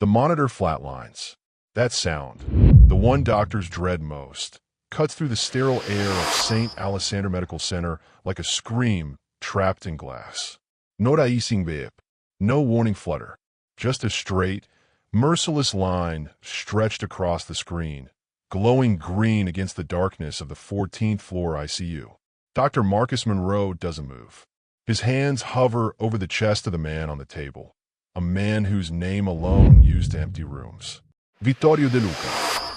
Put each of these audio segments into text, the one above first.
The monitor flatlines. That sound, the one doctors dread most, cuts through the sterile air of St. Alessandro Medical Center like a scream trapped in glass. No raising beep, no warning flutter, just a straight, merciless line stretched across the screen, glowing green against the darkness of the 14th floor ICU. Dr. Marcus Monroe doesn't move. His hands hover over the chest of the man on the table, a man whose name alone used empty rooms. Vittorio De Luca,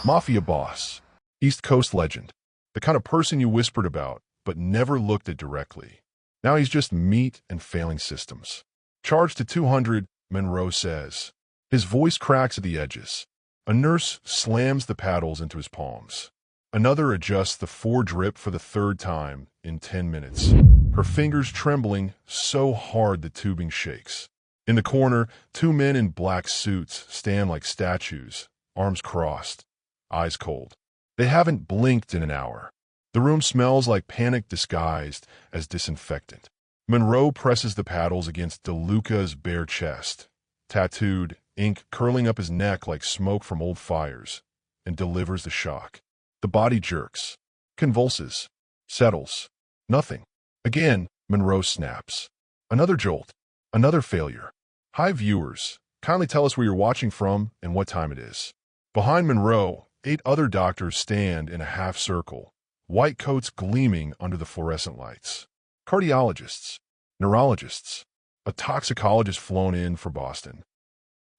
Mafia boss, East Coast legend, the kind of person you whispered about but never looked at directly. Now he's just meat and failing systems. Charged to 200, Monroe says. His voice cracks at the edges. A nurse slams the paddles into his palms. Another adjusts the four-drip for the third time in 10 minutes, her fingers trembling so hard the tubing shakes. In the corner, two men in black suits stand like statues, arms crossed, eyes cold. They haven't blinked in an hour. The room smells like panic disguised as disinfectant. Monroe presses the paddles against DeLuca's bare chest, tattooed, ink curling up his neck like smoke from old fires, and delivers the shock. The body jerks, convulses, settles. Nothing. Again, Monroe snaps. Another jolt. Another failure. Hi, viewers. Kindly tell us where you're watching from and what time it is. Behind Monroe, 8 other doctors stand in a half circle, white coats gleaming under the fluorescent lights. Cardiologists, neurologists, a toxicologist flown in for Boston.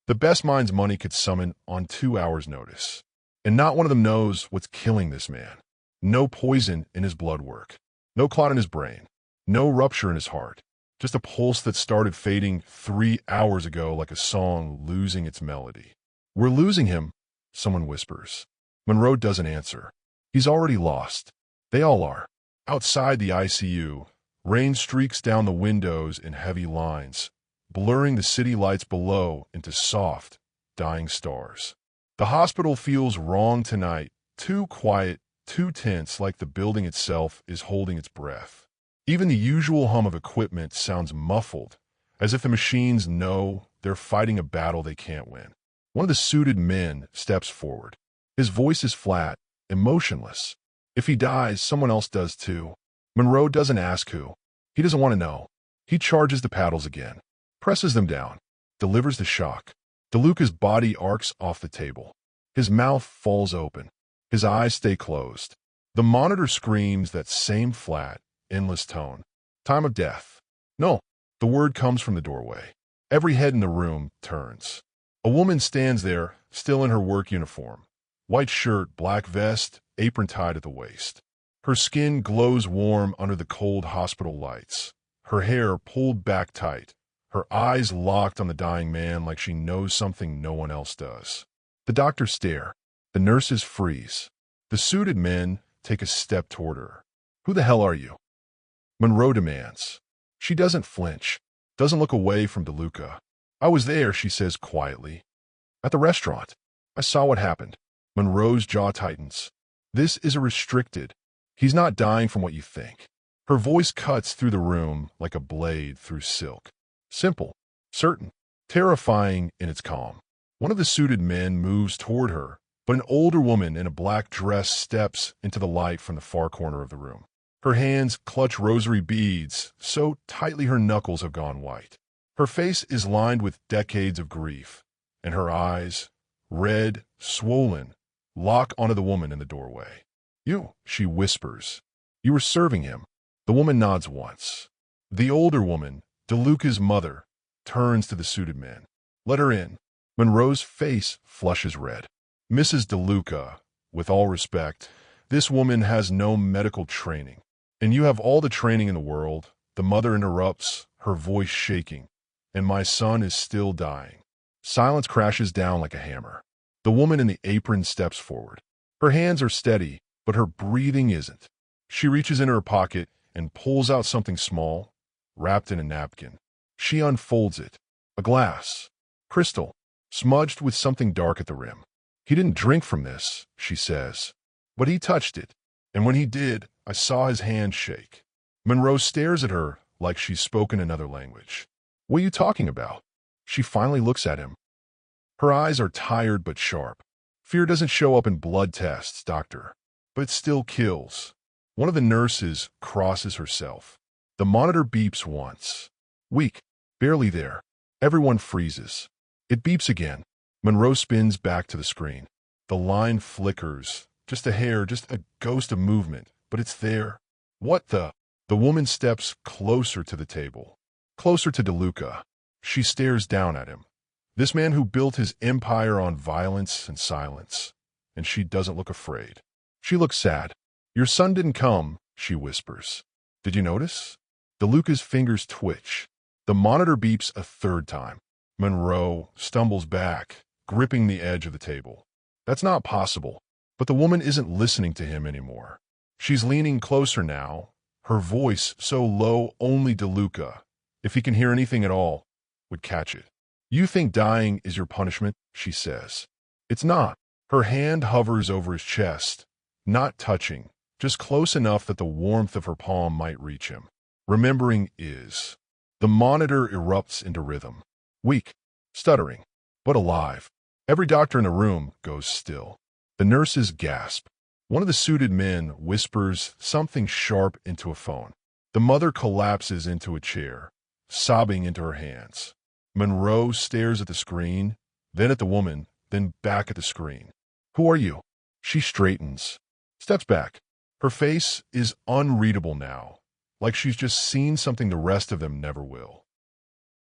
The best minds money could summon on 2 hours' notice. And not one of them knows what's killing this man. No poison in his blood work. No clot in his brain. No rupture in his heart. Just a pulse that started fading 3 hours ago like a song losing its melody. We're losing him, someone whispers. Monroe doesn't answer. He's already lost. They all are. Outside the ICU, rain streaks down the windows in heavy lines, blurring the city lights below into soft, dying stars. The hospital feels wrong tonight, too quiet, too tense, like the building itself is holding its breath. Even the usual hum of equipment sounds muffled, as if the machines know they're fighting a battle they can't win. One of the suited men steps forward. His voice is flat, emotionless. If he dies, someone else does too. Monroe doesn't ask who. He doesn't want to know. He charges the paddles again, presses them down, delivers the shock. DeLuca's body arcs off the table. His mouth falls open. His eyes stay closed. The monitor screams that same flat, endless tone. Time of death. No, the word comes from the doorway. Every head in the room turns. A woman stands there, still in her work uniform. White shirt, black vest, apron tied at the waist. Her skin glows warm under the cold hospital lights. Her hair pulled back tight. Her eyes locked on the dying man like she knows something no one else does. The doctors stare. The nurses freeze. The suited men take a step toward her. Who the hell are you? Monroe demands. She doesn't flinch, doesn't look away from DeLuca. I was there, she says quietly. At the restaurant. I saw what happened. Monroe's jaw tightens. This is a restricted. He's not dying from what you think. Her voice cuts through the room like a blade through silk. Simple, certain, terrifying in its calm. One of the suited men moves toward her, but an older woman in a black dress steps into the light from the far corner of the room. Her hands clutch rosary beads so tightly her knuckles have gone white. Her face is lined with decades of grief, and her eyes, red, swollen, lock onto the woman in the doorway. You, she whispers. You were serving him. The woman nods once. The older woman, DeLuca's mother, turns to the suited man. Let her in. Monroe's face flushes red. Mrs. DeLuca, with all respect, this woman has no medical training. And you have all the training in the world. The mother interrupts, her voice shaking. And my son is still dying. Silence crashes down like a hammer. The woman in the apron steps forward. Her hands are steady, but her breathing isn't. She reaches into her pocket and pulls out something small, wrapped in a napkin. She unfolds it. A glass. Crystal. Smudged with something dark at the rim. He didn't drink from this, she says. But he touched it. And when he did, I saw his hand shake. Monroe stares at her like she's spoken another language. What are you talking about? She finally looks at him. Her eyes are tired but sharp. Fear doesn't show up in blood tests, doctor, but it still kills. One of the nurses crosses herself. The monitor beeps once. Weak, barely there. Everyone freezes. It beeps again. Monroe spins back to the screen. The line flickers. Just a hair, just a ghost of movement, but it's there. What the? The woman steps closer to the table, closer to DeLuca. She stares down at him. This man who built his empire on violence and silence. And she doesn't look afraid. She looks sad. Your son didn't come, she whispers. Did you notice? DeLuca's fingers twitch. The monitor beeps a third time. Monroe stumbles back, gripping the edge of the table. That's not possible. But the woman isn't listening to him anymore. She's leaning closer now, her voice so low only DeLuca, if he can hear anything at all, would catch it. You think dying is your punishment, she says. It's not. Her hand hovers over his chest, not touching, just close enough that the warmth of her palm might reach him. Remembering is. The monitor erupts into rhythm. Weak, stuttering, but alive. Every doctor in the room goes still. The nurses gasp. One of the suited men whispers something sharp into a phone. The mother collapses into a chair, sobbing into her hands. Monroe stares at the screen, then at the woman, then back at the screen. Who are you? She straightens, steps back. Her face is unreadable now, like she's just seen something the rest of them never will.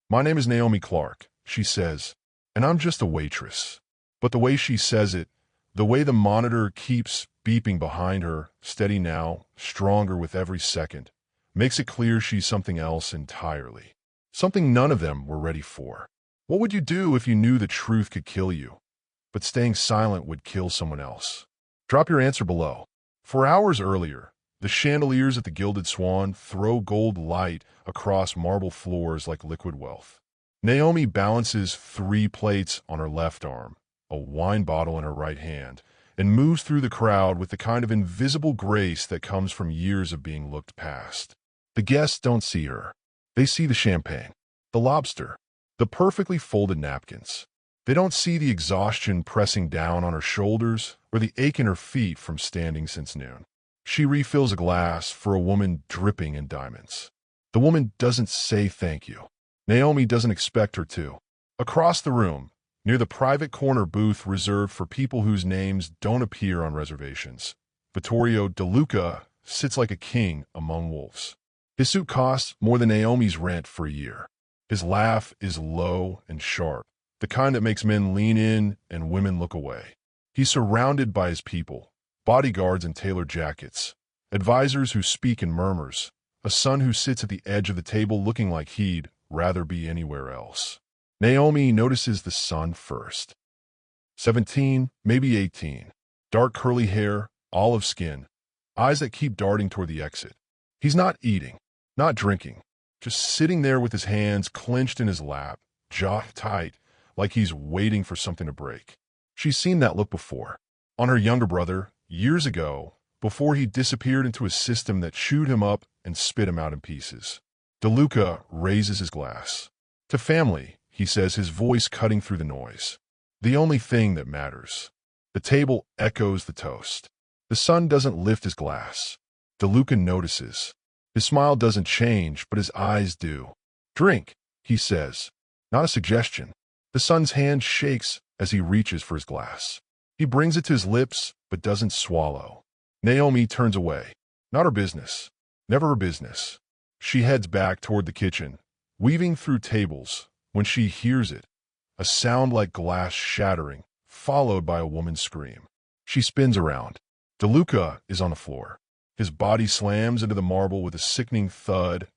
My name is Naomi Clark, she says, and I'm just a waitress. But the way she says it, the way the monitor keeps beeping behind her, steady now, stronger with every second, makes it clear she's something else entirely. Something none of them were ready for. What would you do if you knew the truth could kill you, but staying silent would kill someone else? Drop your answer below. 4 hours earlier, the chandeliers at the Gilded Swan throw gold light across marble floors like liquid wealth. Naomi balances 3 plates on her left arm, a wine bottle in her right hand, and moves through the crowd with the kind of invisible grace that comes from years of being looked past. The guests don't see her. They see the champagne, the lobster, the perfectly folded napkins. They don't see the exhaustion pressing down on her shoulders or the ache in her feet from standing since noon. She refills a glass for a woman dripping in diamonds. The woman doesn't say thank you. Naomi doesn't expect her to. Across the room, near the private corner booth reserved for people whose names don't appear on reservations, Vittorio DeLuca sits like a king among wolves. His suit costs more than Naomi's rent for a year. His laugh is low and sharp, the kind that makes men lean in and women look away. He's surrounded by his people, bodyguards in tailored jackets, advisors who speak in murmurs, a son who sits at the edge of the table looking like he'd rather be anywhere else. Naomi notices the son first. 17, maybe 18. Dark curly hair, olive skin, eyes that keep darting toward the exit. He's not eating, not drinking, just sitting there with his hands clenched in his lap, jaw tight, like he's waiting for something to break. She's seen that look before. On her younger brother, years ago, before he disappeared into a system that chewed him up and spit him out in pieces. DeLuca raises his glass. To family, he says, his voice cutting through the noise. The only thing that matters. The table echoes the toast. The son doesn't lift his glass. DeLuca notices. His smile doesn't change, but his eyes do. Drink, he says. Not a suggestion. The son's hand shakes as he reaches for his glass. He brings it to his lips, but doesn't swallow. Naomi turns away. Not her business. Never her business. She heads back toward the kitchen, weaving through tables, when she hears it, a sound like glass shattering, followed by a woman's scream. She spins around. DeLuca is on the floor. His body slams into the marble with a sickening thud,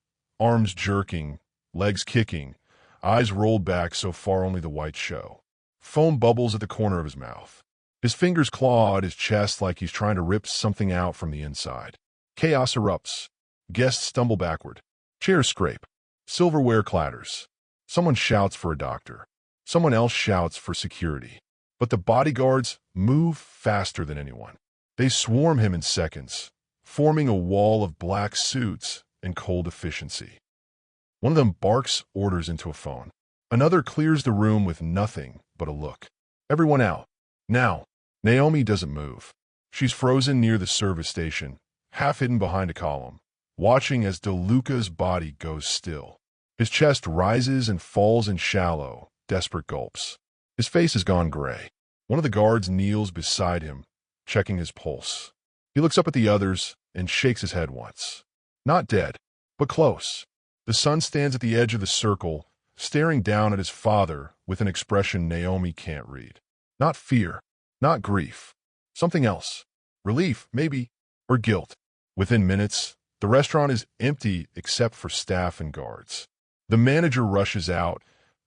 arms jerking, legs kicking, eyes rolled back so far only the whites show. Foam bubbles at the corner of his mouth. His fingers claw at his chest like he's trying to rip something out from the inside. Chaos erupts. Guests stumble backward. Chairs scrape. Silverware clatters. Someone shouts for a doctor. Someone else shouts for security. But the bodyguards move faster than anyone. They swarm him in seconds, forming a wall of black suits and cold efficiency. One of them barks orders into a phone. Another clears the room with nothing but a look. Everyone out. Now. Naomi doesn't move. She's frozen near the service station, half hidden behind a column, watching as DeLuca's body goes still. His chest rises and falls in shallow, desperate gulps. His face has gone gray. One of the guards kneels beside him, checking his pulse. He looks up at the others and shakes his head once. Not dead, but close. The son stands at the edge of the circle, staring down at his father with an expression Naomi can't read. Not fear, not grief. Something else. Relief, maybe, or guilt. Within minutes, the restaurant is empty except for staff and guards. The manager rushes out,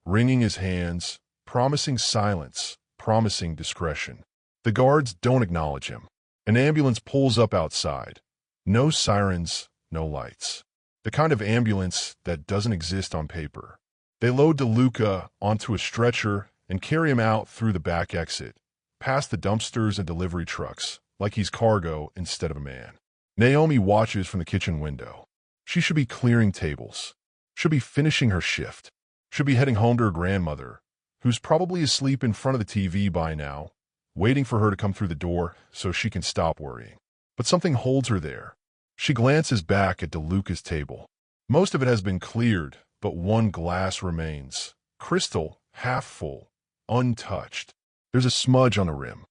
wringing his hands, promising silence, promising discretion. The guards don't acknowledge him. An ambulance pulls up outside. No sirens, no lights. The kind of ambulance that doesn't exist on paper. They load DeLuca onto a stretcher and carry him out through the back exit, past the dumpsters and delivery trucks, like he's cargo instead of a man. Naomi watches from the kitchen window. She should be clearing tables. Should be finishing her shift. Should be heading home to her grandmother, who's probably asleep in front of the TV by now, waiting for her to come through the door so she can stop worrying. But something holds her there. She glances back at DeLuca's table. Most of it has been cleared, but one glass remains. Crystal, half full, untouched. There's a smudge on the rim.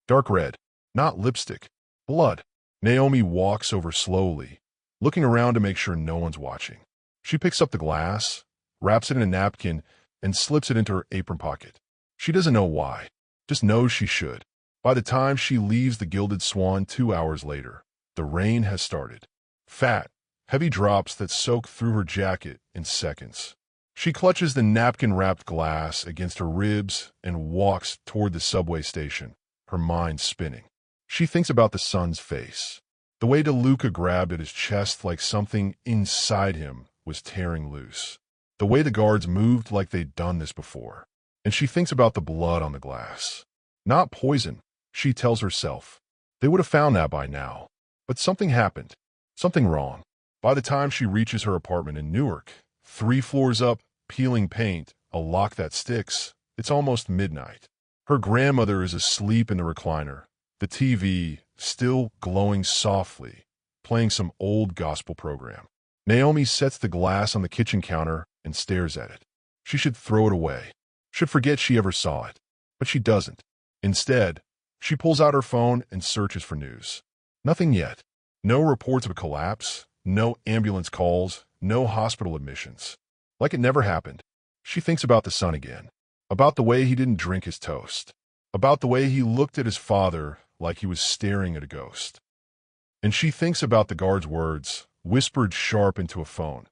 Dark red, not lipstick, blood. Naomi walks over slowly, looking around to make sure no one's watching. She picks up the glass, wraps it in a napkin, and slips it into her apron pocket. She doesn't know why, just knows she should. By the time she leaves the Gilded Swan 2 hours later, the rain has started. Fat, heavy drops that soak through her jacket in seconds. She clutches the napkin-wrapped glass against her ribs and walks toward the subway station, her mind spinning. She thinks about the son's face, the way DeLuca grabbed at his chest like something inside him was tearing loose, the way the guards moved like they'd done this before. And she thinks about the blood on the glass. Not poison, she tells herself. They would have found that by now. But something happened. Something wrong. By the time she reaches her apartment in Newark, 3 floors up, peeling paint, a lock that sticks, it's almost midnight. Her grandmother is asleep in the recliner, the TV still glowing softly, playing some old gospel program. Naomi sets the glass on the kitchen counter and stares at it. She should throw it away, should forget she ever saw it. But she doesn't. Instead, she pulls out her phone and searches for news. Nothing yet. No reports of a collapse, no ambulance calls, no hospital admissions. Like it never happened. She thinks about the son again, about the way he didn't drink his toast, about the way he looked at his father like he was staring at a ghost. And she thinks about the guard's words, whispered sharp into a phone.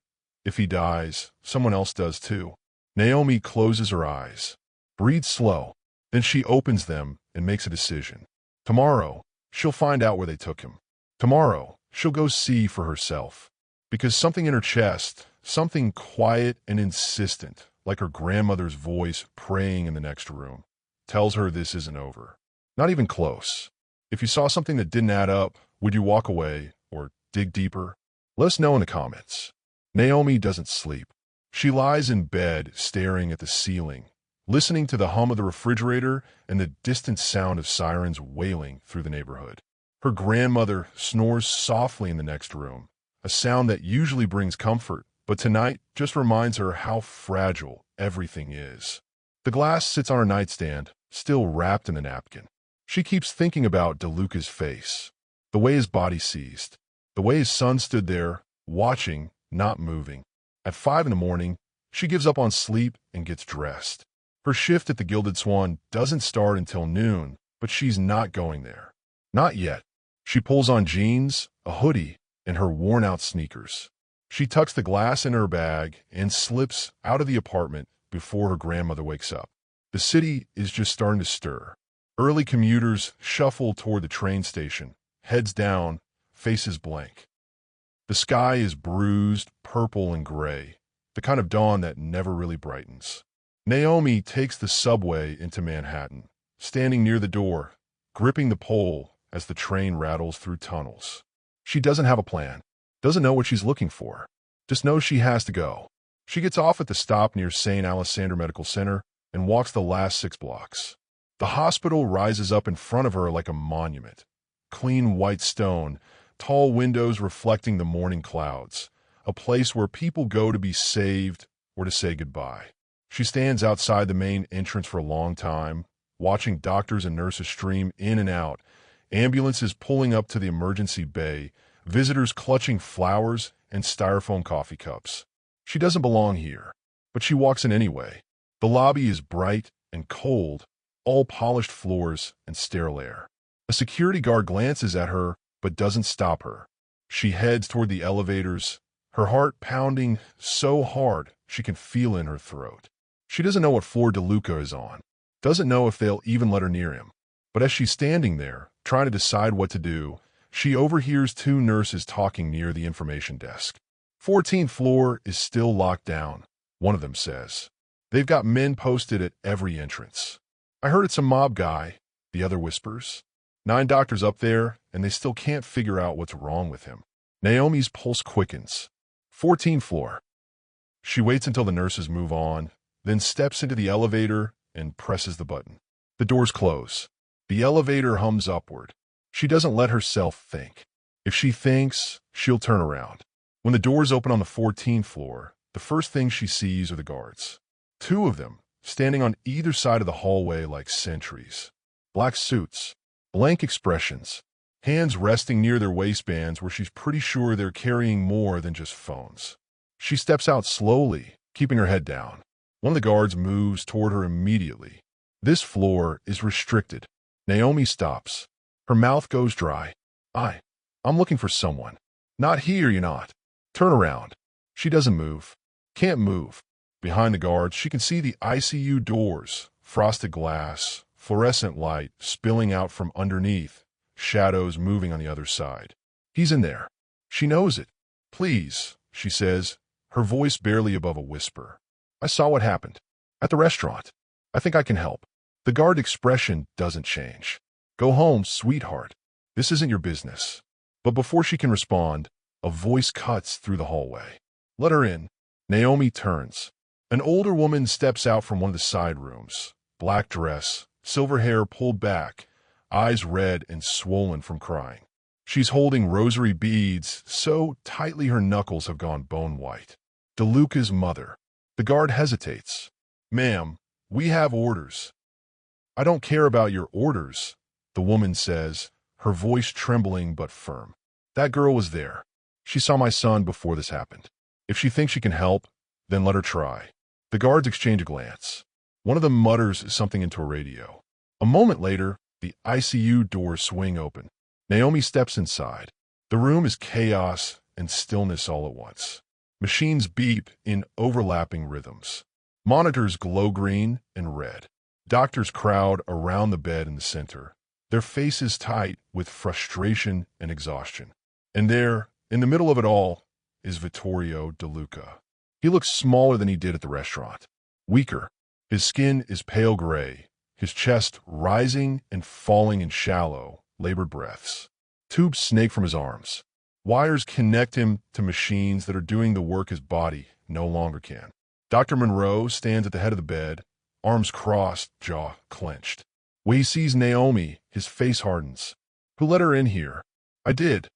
If he dies, someone else does too. Naomi closes her eyes, breathes slow, then she opens them and makes a decision. Tomorrow, she'll find out where they took him. Tomorrow, she'll go see for herself. Because something in her chest, something quiet and insistent, like her grandmother's voice praying in the next room, tells her this isn't over. Not even close. If you saw something that didn't add up, would you walk away or dig deeper? Let us know in the comments. Naomi doesn't sleep. She lies in bed staring at the ceiling, listening to the hum of the refrigerator and the distant sound of sirens wailing through the neighborhood. Her grandmother snores softly in the next room, a sound that usually brings comfort, but tonight just reminds her how fragile everything is. The glass sits on her nightstand, still wrapped in the napkin. She keeps thinking about DeLuca's face, the way his body seized, the way his son stood there, watching, not moving. At 5 in the morning, she gives up on sleep and gets dressed. Her shift at the Gilded Swan doesn't start until noon, but she's not going there. Not yet. She pulls on jeans, a hoodie, and her worn-out sneakers. She tucks the glass in her bag and slips out of the apartment before her grandmother wakes up. The city is just starting to stir. Early commuters shuffle toward the train station, heads down, faces blank. The sky is bruised, purple, and gray, the kind of dawn that never really brightens. Naomi takes the subway into Manhattan, standing near the door, gripping the pole as the train rattles through tunnels. She doesn't have a plan, doesn't know what she's looking for, just knows she has to go. She gets off at the stop near St. Alexander Medical Center and walks the last 6 blocks. The hospital rises up in front of her like a monument. Clean white stone, tall windows reflecting the morning clouds. A place where people go to be saved or to say goodbye. She stands outside the main entrance for a long time, watching doctors and nurses stream in and out, ambulances pulling up to the emergency bay, visitors clutching flowers and styrofoam coffee cups. She doesn't belong here, but she walks in anyway. The lobby is bright and cold, all polished floors and sterile air. A security guard glances at her but doesn't stop her. She heads toward the elevators, her heart pounding so hard she can feel it in her throat. She doesn't know what floor DeLuca is on, doesn't know if they'll even let her near him. But as she's standing there, trying to decide what to do, she overhears two nurses talking near the information desk. 14th floor is still locked down, one of them says. They've got men posted at every entrance. I heard it's a mob guy, the other whispers. 9 doctors up there, and they still can't figure out what's wrong with him. Naomi's pulse quickens. 14th floor. She waits until the nurses move on, then steps into the elevator and presses the button. The doors close. The elevator hums upward. She doesn't let herself think. If she thinks, she'll turn around. When the doors open on the 14th floor, the first thing she sees are the guards. 2 of them, standing on either side of the hallway like sentries. Black suits, blank expressions, hands resting near their waistbands where she's pretty sure they're carrying more than just phones. She steps out slowly, keeping her head down. One of the guards moves toward her immediately. This floor is restricted. Naomi stops. Her mouth goes dry. I'm looking for someone. Not here, you're not. Turn around. She doesn't move. Can't move. Behind the guards, she can see the ICU doors, frosted glass, fluorescent light spilling out from underneath, shadows moving on the other side. He's in there. She knows it. Please, she says, her voice barely above a whisper. I saw what happened. At the restaurant. I think I can help. The guard expression doesn't change. Go home, sweetheart. This isn't your business. But before she can respond, a voice cuts through the hallway. Let her in. Naomi turns. An older woman steps out from one of the side rooms. Black dress, silver hair pulled back, eyes red and swollen from crying. She's holding rosary beads so tightly her knuckles have gone bone white. DeLuca's mother. The guard hesitates. Ma'am, we have orders. I don't care about your orders, the woman says, her voice trembling but firm. That girl was there. She saw my son before this happened. If she thinks she can help, then let her try. The guards exchange a glance. One of them mutters something into a radio. A moment later, the ICU doors swing open. Naomi steps inside. The room is chaos and stillness all at once. Machines beep in overlapping rhythms. Monitors glow green and red. Doctors crowd around the bed in the center, their faces tight with frustration and exhaustion. And there, in the middle of it all, is Vittorio DeLuca. He looks smaller than he did at the restaurant. Weaker. His skin is pale gray, his chest rising and falling in shallow, labored breaths. Tubes snake from his arms. Wires connect him to machines that are doing the work his body no longer can. Dr. Monroe stands at the head of the bed, arms crossed, jaw clenched. When he sees Naomi, his face hardens. Who let her in here? I did,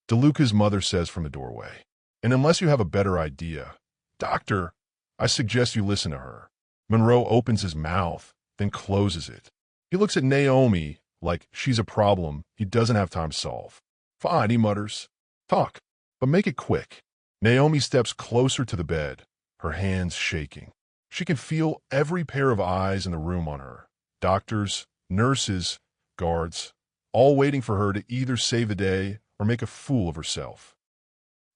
DeLuca's mother says from the doorway. And unless you have a better idea, Doctor, I suggest you listen to her. Monroe opens his mouth, then closes it. He looks at Naomi like she's a problem he doesn't have time to solve. Fine, he mutters. Talk, but make it quick. Naomi steps closer to the bed, her hands shaking. She can feel every pair of eyes in the room on her. Doctors, nurses, guards, all waiting for her to either save the day or make a fool of herself.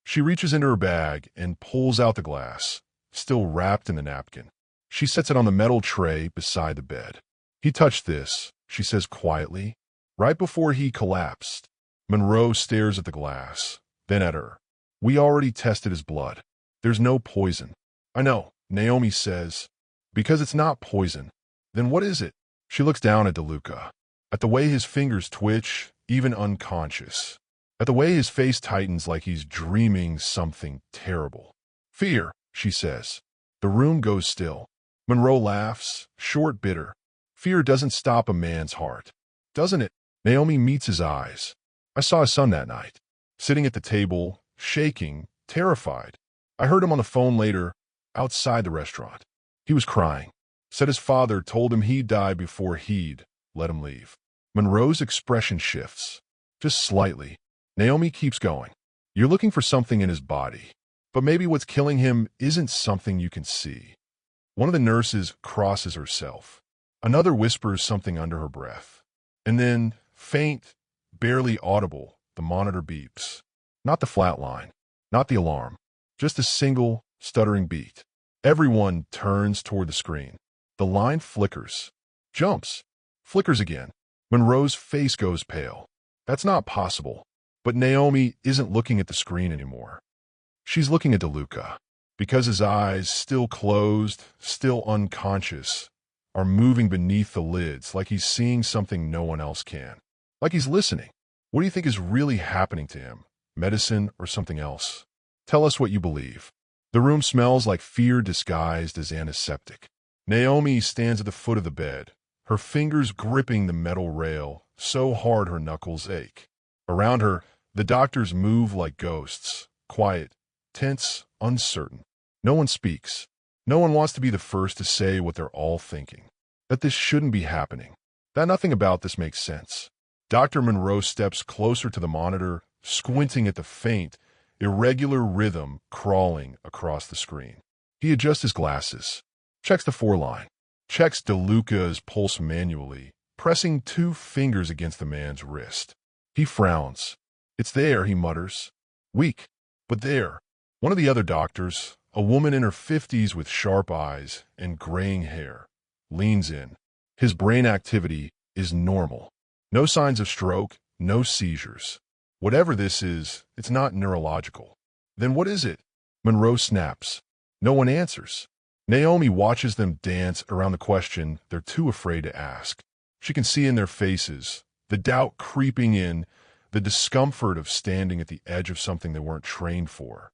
She reaches into her bag and pulls out the glass, still wrapped in the napkin. She sets it on the metal tray beside the bed. He touched this, she says quietly, right before he collapsed. Monroe stares at the glass, then at her. We already tested his blood. There's no poison. I know, Naomi says. Because it's not poison. Then what is it? She looks down at DeLuca, at the way his fingers twitch, even unconscious, at the way his face tightens like he's dreaming something terrible. Fear, she says. The room goes still. Monroe laughs, short, bitter. Fear doesn't stop a man's heart, doesn't it? Naomi meets his eyes. I saw his son that night, sitting at the table, shaking, terrified. I heard him on the phone later, outside the restaurant. He was crying. Said his father told him he'd die before he'd let him leave. Monroe's expression shifts, just slightly. Naomi keeps going. You're looking for something in his body, but maybe what's killing him isn't something you can see. One of the nurses crosses herself. Another whispers something under her breath. And then, faint, barely audible, the monitor beeps. Not the flat line, not the alarm, just a single, stuttering beat. Everyone turns toward the screen. The line flickers, jumps, flickers again. Monroe's face goes pale. That's not possible. But Naomi isn't looking at the screen anymore. She's looking at DeLuca, because his eyes, still closed, still unconscious, are moving beneath the lids like he's seeing something no one else can. Like he's listening. What do you think is really happening to him? Medicine or something else? Tell us what you believe. The room smells like fear disguised as antiseptic. Naomi stands at the foot of the bed, her fingers gripping the metal rail so hard her knuckles ache. Around her, the doctors move like ghosts, quiet, tense, uncertain. No one speaks. No one wants to be the first to say what they're all thinking. That this shouldn't be happening. That nothing about this makes sense. Dr. Monroe steps closer to the monitor, squinting at the faint, irregular rhythm crawling across the screen. He adjusts his glasses, checks the four-line, checks DeLuca's pulse manually, pressing 2 fingers against the man's wrist. He frowns. It's there, he mutters. Weak, but there. One of the other doctors, a woman in her 50s with sharp eyes and graying hair, leans in. His brain activity is normal. No signs of stroke, no seizures. Whatever this is, it's not neurological. Then what is it? Monroe snaps. No one answers. Naomi watches them dance around the question they're too afraid to ask. She can see in their faces the doubt creeping in, the discomfort of standing at the edge of something they weren't trained for.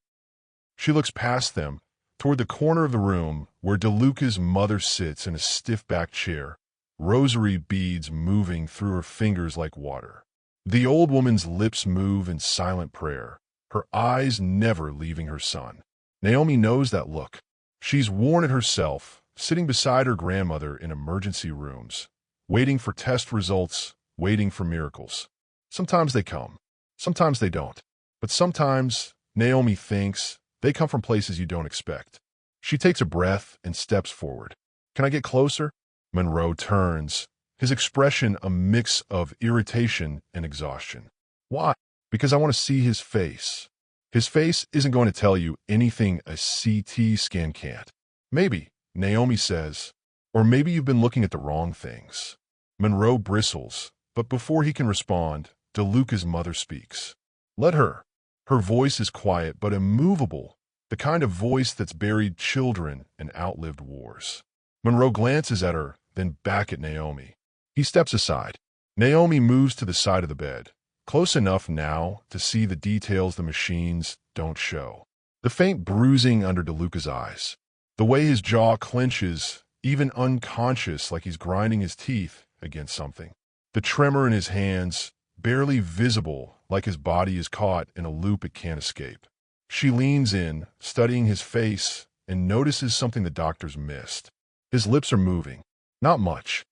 She looks past them, toward the corner of the room where DeLuca's mother sits in a stiff-backed chair, rosary beads moving through her fingers like water. The old woman's lips move in silent prayer, her eyes never leaving her son. Naomi knows that look. She's worn it herself, sitting beside her grandmother in emergency rooms, waiting for test results, waiting for miracles. Sometimes they come, sometimes they don't. But sometimes, Naomi thinks, they come from places you don't expect. She takes a breath and steps forward. Can I get closer? Monroe turns, his expression a mix of irritation and exhaustion. Why? Because I want to see his face. His face isn't going to tell you anything a CT scan can't. Maybe, Naomi says, or maybe you've been looking at the wrong things. Monroe bristles, but before he can respond, DeLuca's mother speaks. Let her. Her voice is quiet but immovable, the kind of voice that's buried children and outlived wars. Monroe glances at her, then back at Naomi. He steps aside. Naomi moves to the side of the bed, close enough now to see the details the machines don't show. The faint bruising under DeLuca's eyes. The way his jaw clenches, even unconscious like he's grinding his teeth against something. The tremor in his hands, barely visible like his body is caught in a loop it can't escape. She leans in, studying his face, and notices something the doctors missed. His lips are moving. Not much.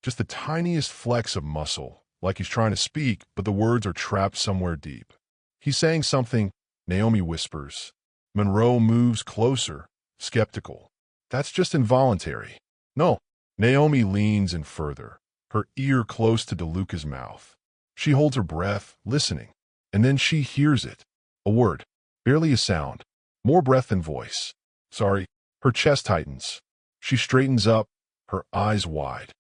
Just the tiniest flex of muscle, like he's trying to speak, but the words are trapped somewhere deep. He's saying something, Naomi whispers. Monroe moves closer, skeptical. That's just involuntary. No. Naomi leans in further, her ear close to DeLuca's mouth. She holds her breath, listening, and then she hears it. A word, barely a sound, more breath than voice. Sorry. Her chest tightens. She straightens up, her eyes wide.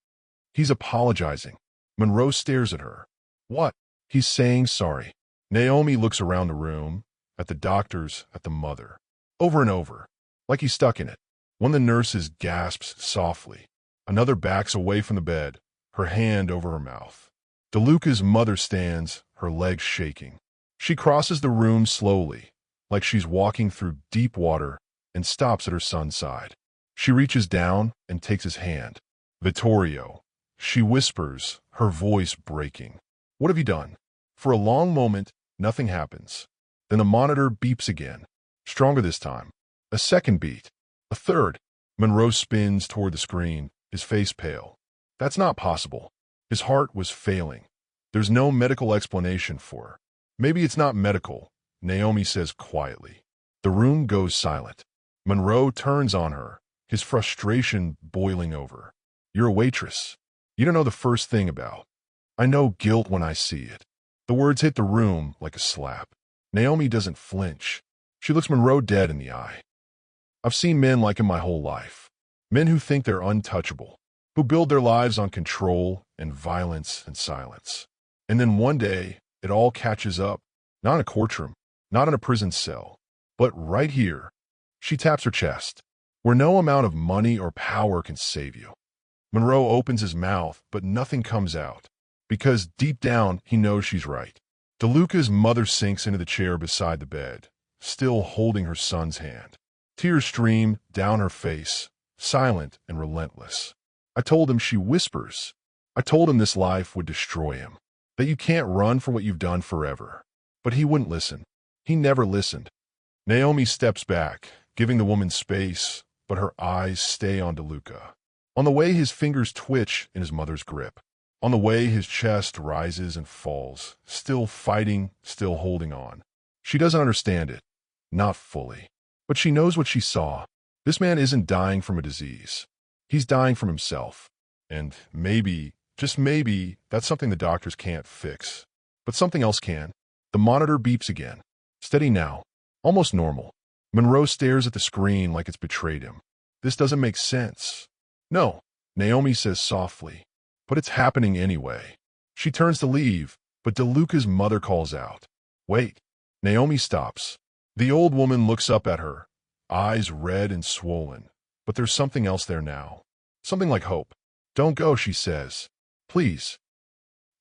He's apologizing. Monroe stares at her. What? He's saying sorry. Naomi looks around the room, at the doctors, at the mother. Over and over, like he's stuck in it. One of the nurses gasps softly. Another backs away from the bed, her hand over her mouth. DeLuca's mother stands, her legs shaking. She crosses the room slowly, like she's walking through deep water, and stops at her son's side. She reaches down and takes his hand. Vittorio. She whispers, her voice breaking. What have you done? For a long moment, nothing happens. Then the monitor beeps again. Stronger this time. A second beat. A third. Monroe spins toward the screen, his face pale. That's not possible. His heart was failing. There's no medical explanation for her. Maybe it's not medical, Naomi says quietly. The room goes silent. Monroe turns on her, his frustration boiling over. You're a waitress. You don't know the first thing about. I know guilt when I see it. The words hit the room like a slap. Naomi doesn't flinch. She looks Monroe dead in the eye. I've seen men like him my whole life. Men who think they're untouchable, who build their lives on control and violence and silence. And then one day, it all catches up. Not in a courtroom, not in a prison cell, but right here. She taps her chest, where no amount of money or power can save you. Monroe opens his mouth, but nothing comes out, because deep down, he knows she's right. DeLuca's mother sinks into the chair beside the bed, still holding her son's hand. Tears stream down her face, silent and relentless. I told him, she whispers. I told him this life would destroy him, that you can't run for what you've done forever. But he wouldn't listen. He never listened. Naomi steps back, giving the woman space, but her eyes stay on DeLuca. On the way his fingers twitch in his mother's grip. On the way his chest rises and falls, still fighting, still holding on. She doesn't understand it. Not fully. But she knows what she saw. This man isn't dying from a disease. He's dying from himself. And maybe, just maybe, that's something the doctors can't fix. But something else can. The monitor beeps again. Steady now. Almost normal. Monroe stares at the screen like it's betrayed him. This doesn't make sense. No, Naomi says softly. But it's happening anyway. She turns to leave, but DeLuca's mother calls out. Wait. Naomi stops. The old woman looks up at her, eyes red and swollen. But there's something else there now. Something like hope. Don't go, she says. Please.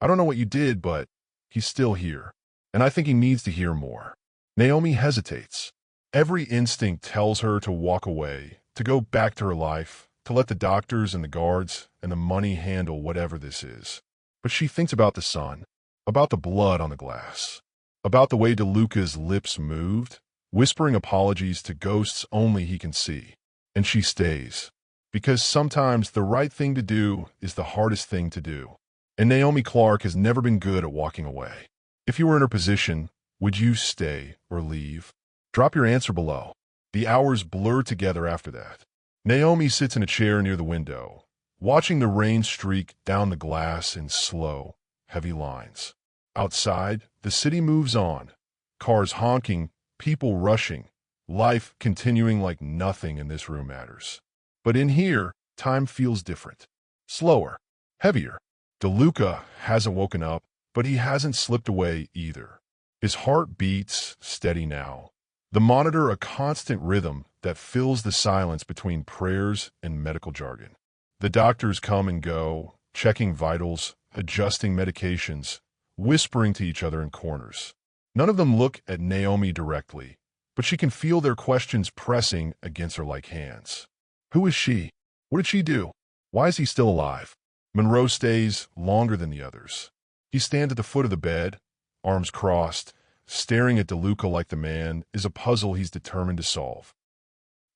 I don't know what you did, but he's still here. And I think he needs to hear more. Naomi hesitates. Every instinct tells her to walk away, to go back to her life, to let the doctors and the guards and the money handle whatever this is. But she thinks about the son, about the blood on the glass, about the way DeLuca's lips moved, whispering apologies to ghosts only he can see. And she stays. Because sometimes the right thing to do is the hardest thing to do. And Naomi Clark has never been good at walking away. If you were in her position, would you stay or leave? Drop your answer below. The hours blur together after that. Naomi sits in a chair near the window, watching the rain streak down the glass in slow, heavy lines. Outside, the city moves on. Cars honking, people rushing, life continuing like nothing in this room matters. But in here, time feels different. Slower, heavier. DeLuca hasn't woken up, but he hasn't slipped away either. His heart beats steady now. The monitor a constant rhythm that fills the silence between prayers and medical jargon. The doctors come and go, checking vitals, adjusting medications, whispering to each other in corners. None of them look at Naomi directly, but she can feel their questions pressing against her like hands. Who is she? What did she do? Why is he still alive? Monroe stays longer than the others. He stands at the foot of the bed, arms crossed, staring at DeLuca like the man is a puzzle he's determined to solve.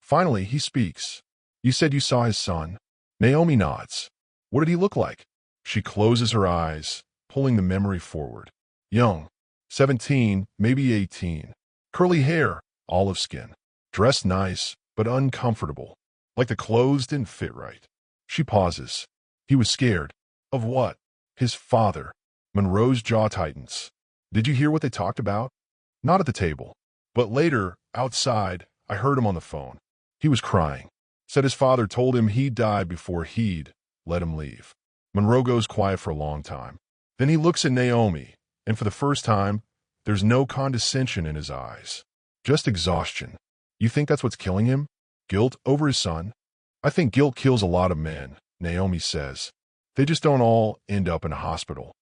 Finally, he speaks. You said you saw his son. Naomi nods. What did he look like? She closes her eyes, pulling the memory forward. Young, 17, maybe 18. Curly hair, olive skin. Dressed nice, but uncomfortable. Like the clothes didn't fit right. She pauses. He was scared. Of what? His father. Monroe's jaw tightens. Did you hear what they talked about? Not at the table. But later, outside, I heard him on the phone. He was crying. Said his father told him he'd die before he'd let him leave. Monroe goes quiet for a long time. Then he looks at Naomi, and for the first time, there's no condescension in his eyes. Just exhaustion. You think that's what's killing him? Guilt over his son? I think guilt kills a lot of men, Naomi says. They just don't all end up in a hospital.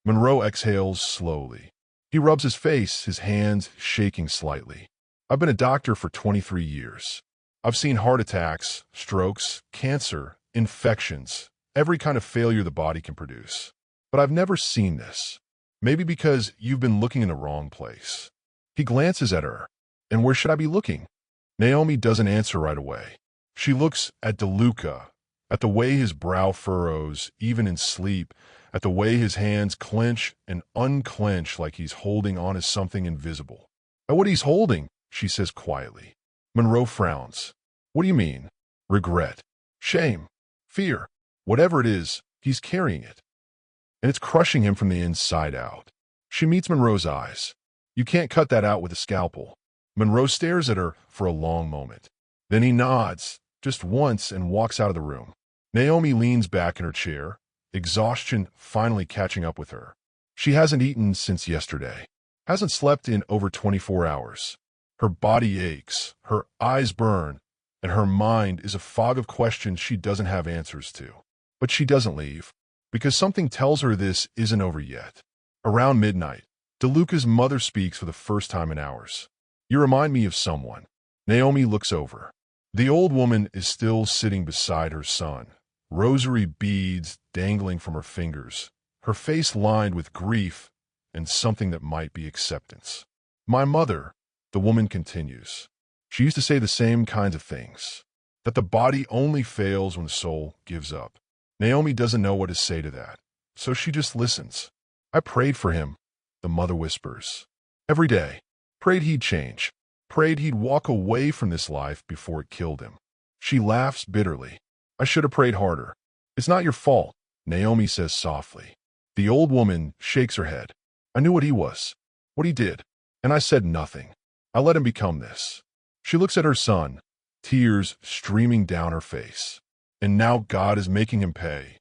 Monroe exhales slowly. He rubs his face, his hands shaking slightly. I've been a doctor for 23 years. I've seen heart attacks, strokes, cancer, infections, every kind of failure the body can produce. But I've never seen this. Maybe because you've been looking in the wrong place. He glances at her. And where should I be looking? Naomi doesn't answer right away. She looks at DeLuca, at the way his brow furrows, even in sleep, at the way his hands clench and unclench like he's holding on to something invisible. At what he's holding, she says quietly. Monroe frowns. What do you mean? Regret, shame, fear. Whatever it is, he's carrying it. And it's crushing him from the inside out. She meets Monroe's eyes. You can't cut that out with a scalpel. Monroe stares at her for a long moment. Then he nods, just once, and walks out of the room. Naomi leans back in her chair, exhaustion finally catching up with her. She hasn't eaten since yesterday, hasn't slept in over 24 hours. Her body aches, her eyes burn, and her mind is a fog of questions she doesn't have answers to. But she doesn't leave, because something tells her this isn't over yet. Around midnight, DeLuca's mother speaks for the first time in hours. You remind me of someone. Naomi looks over. The old woman is still sitting beside her son, rosary beads dangling from her fingers, her face lined with grief and something that might be acceptance. My mother, the woman continues. She used to say the same kinds of things, that the body only fails when the soul gives up. Naomi doesn't know what to say to that, so she just listens. I prayed for him, the mother whispers. Every day, prayed he'd change, prayed he'd walk away from this life before it killed him. She laughs bitterly. I should have prayed harder. It's not your fault, Naomi says softly. The old woman shakes her head. I knew what he was, what he did, and I said nothing. I let him become this. She looks at her son, tears streaming down her face. And now God is making him pay.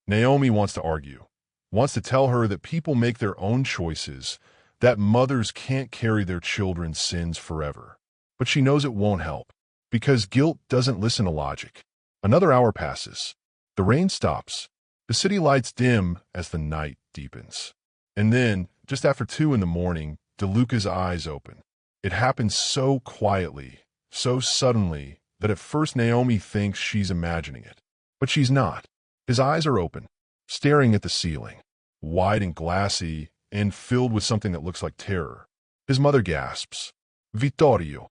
Naomi wants to argue, wants to tell her that people make their own choices, that mothers can't carry their children's sins forever. But she knows it won't help, because guilt doesn't listen to logic. Another hour passes. The rain stops. The city lights dim as the night deepens. And then, just after 2 in the morning, DeLuca's eyes open. It happens so quietly, so suddenly, that at first Naomi thinks she's imagining it. But she's not. His eyes are open, staring at the ceiling, wide and glassy, and filled with something that looks like terror. His mother gasps, Vittorio.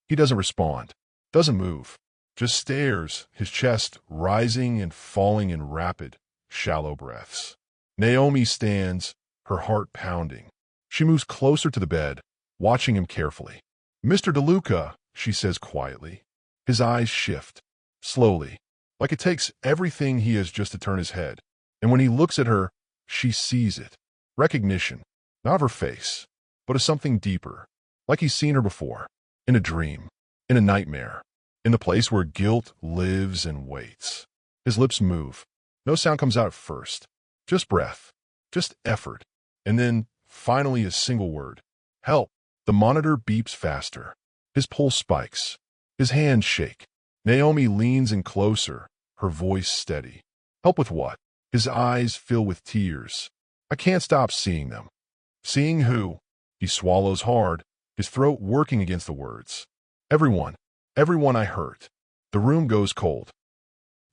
He doesn't respond, doesn't move, just stares, his chest rising and falling in rapid, shallow breaths. Naomi stands, her heart pounding. She moves closer to the bed, watching him carefully. Mr. DeLuca, she says quietly. His eyes shift, slowly, like it takes everything he has just to turn his head. And when he looks at her, she sees it. Recognition, not of her face, but of something deeper, like he's seen her before, in a dream, in a nightmare, in the place where guilt lives and waits. His lips move. No sound comes out at first, just breath, just effort, and then, finally, a single word. Help. The monitor beeps faster. His pulse spikes. His hands shake. Naomi leans in closer, her voice steady. Help with what? His eyes fill with tears. I can't stop seeing them. Seeing who? He swallows hard, his throat working against the words. Everyone I hurt. The room goes cold.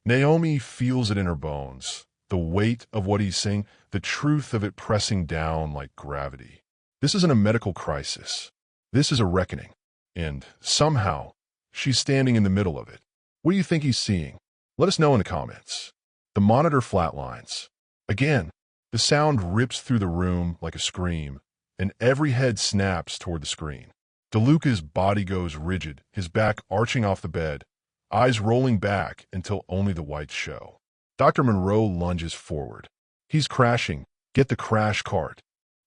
Naomi feels it in her bones, the weight of what he's saying, the truth of it pressing down like gravity. This isn't a medical crisis. This is a reckoning. And, somehow, she's standing in the middle of it. What do you think he's seeing? Let us know in the comments. The monitor flatlines. Again, the sound rips through the room like a scream, and every head snaps toward the screen. DeLuca's body goes rigid, his back arching off the bed, eyes rolling back until only the whites show. Dr. Monroe lunges forward. He's crashing. Get the crash cart.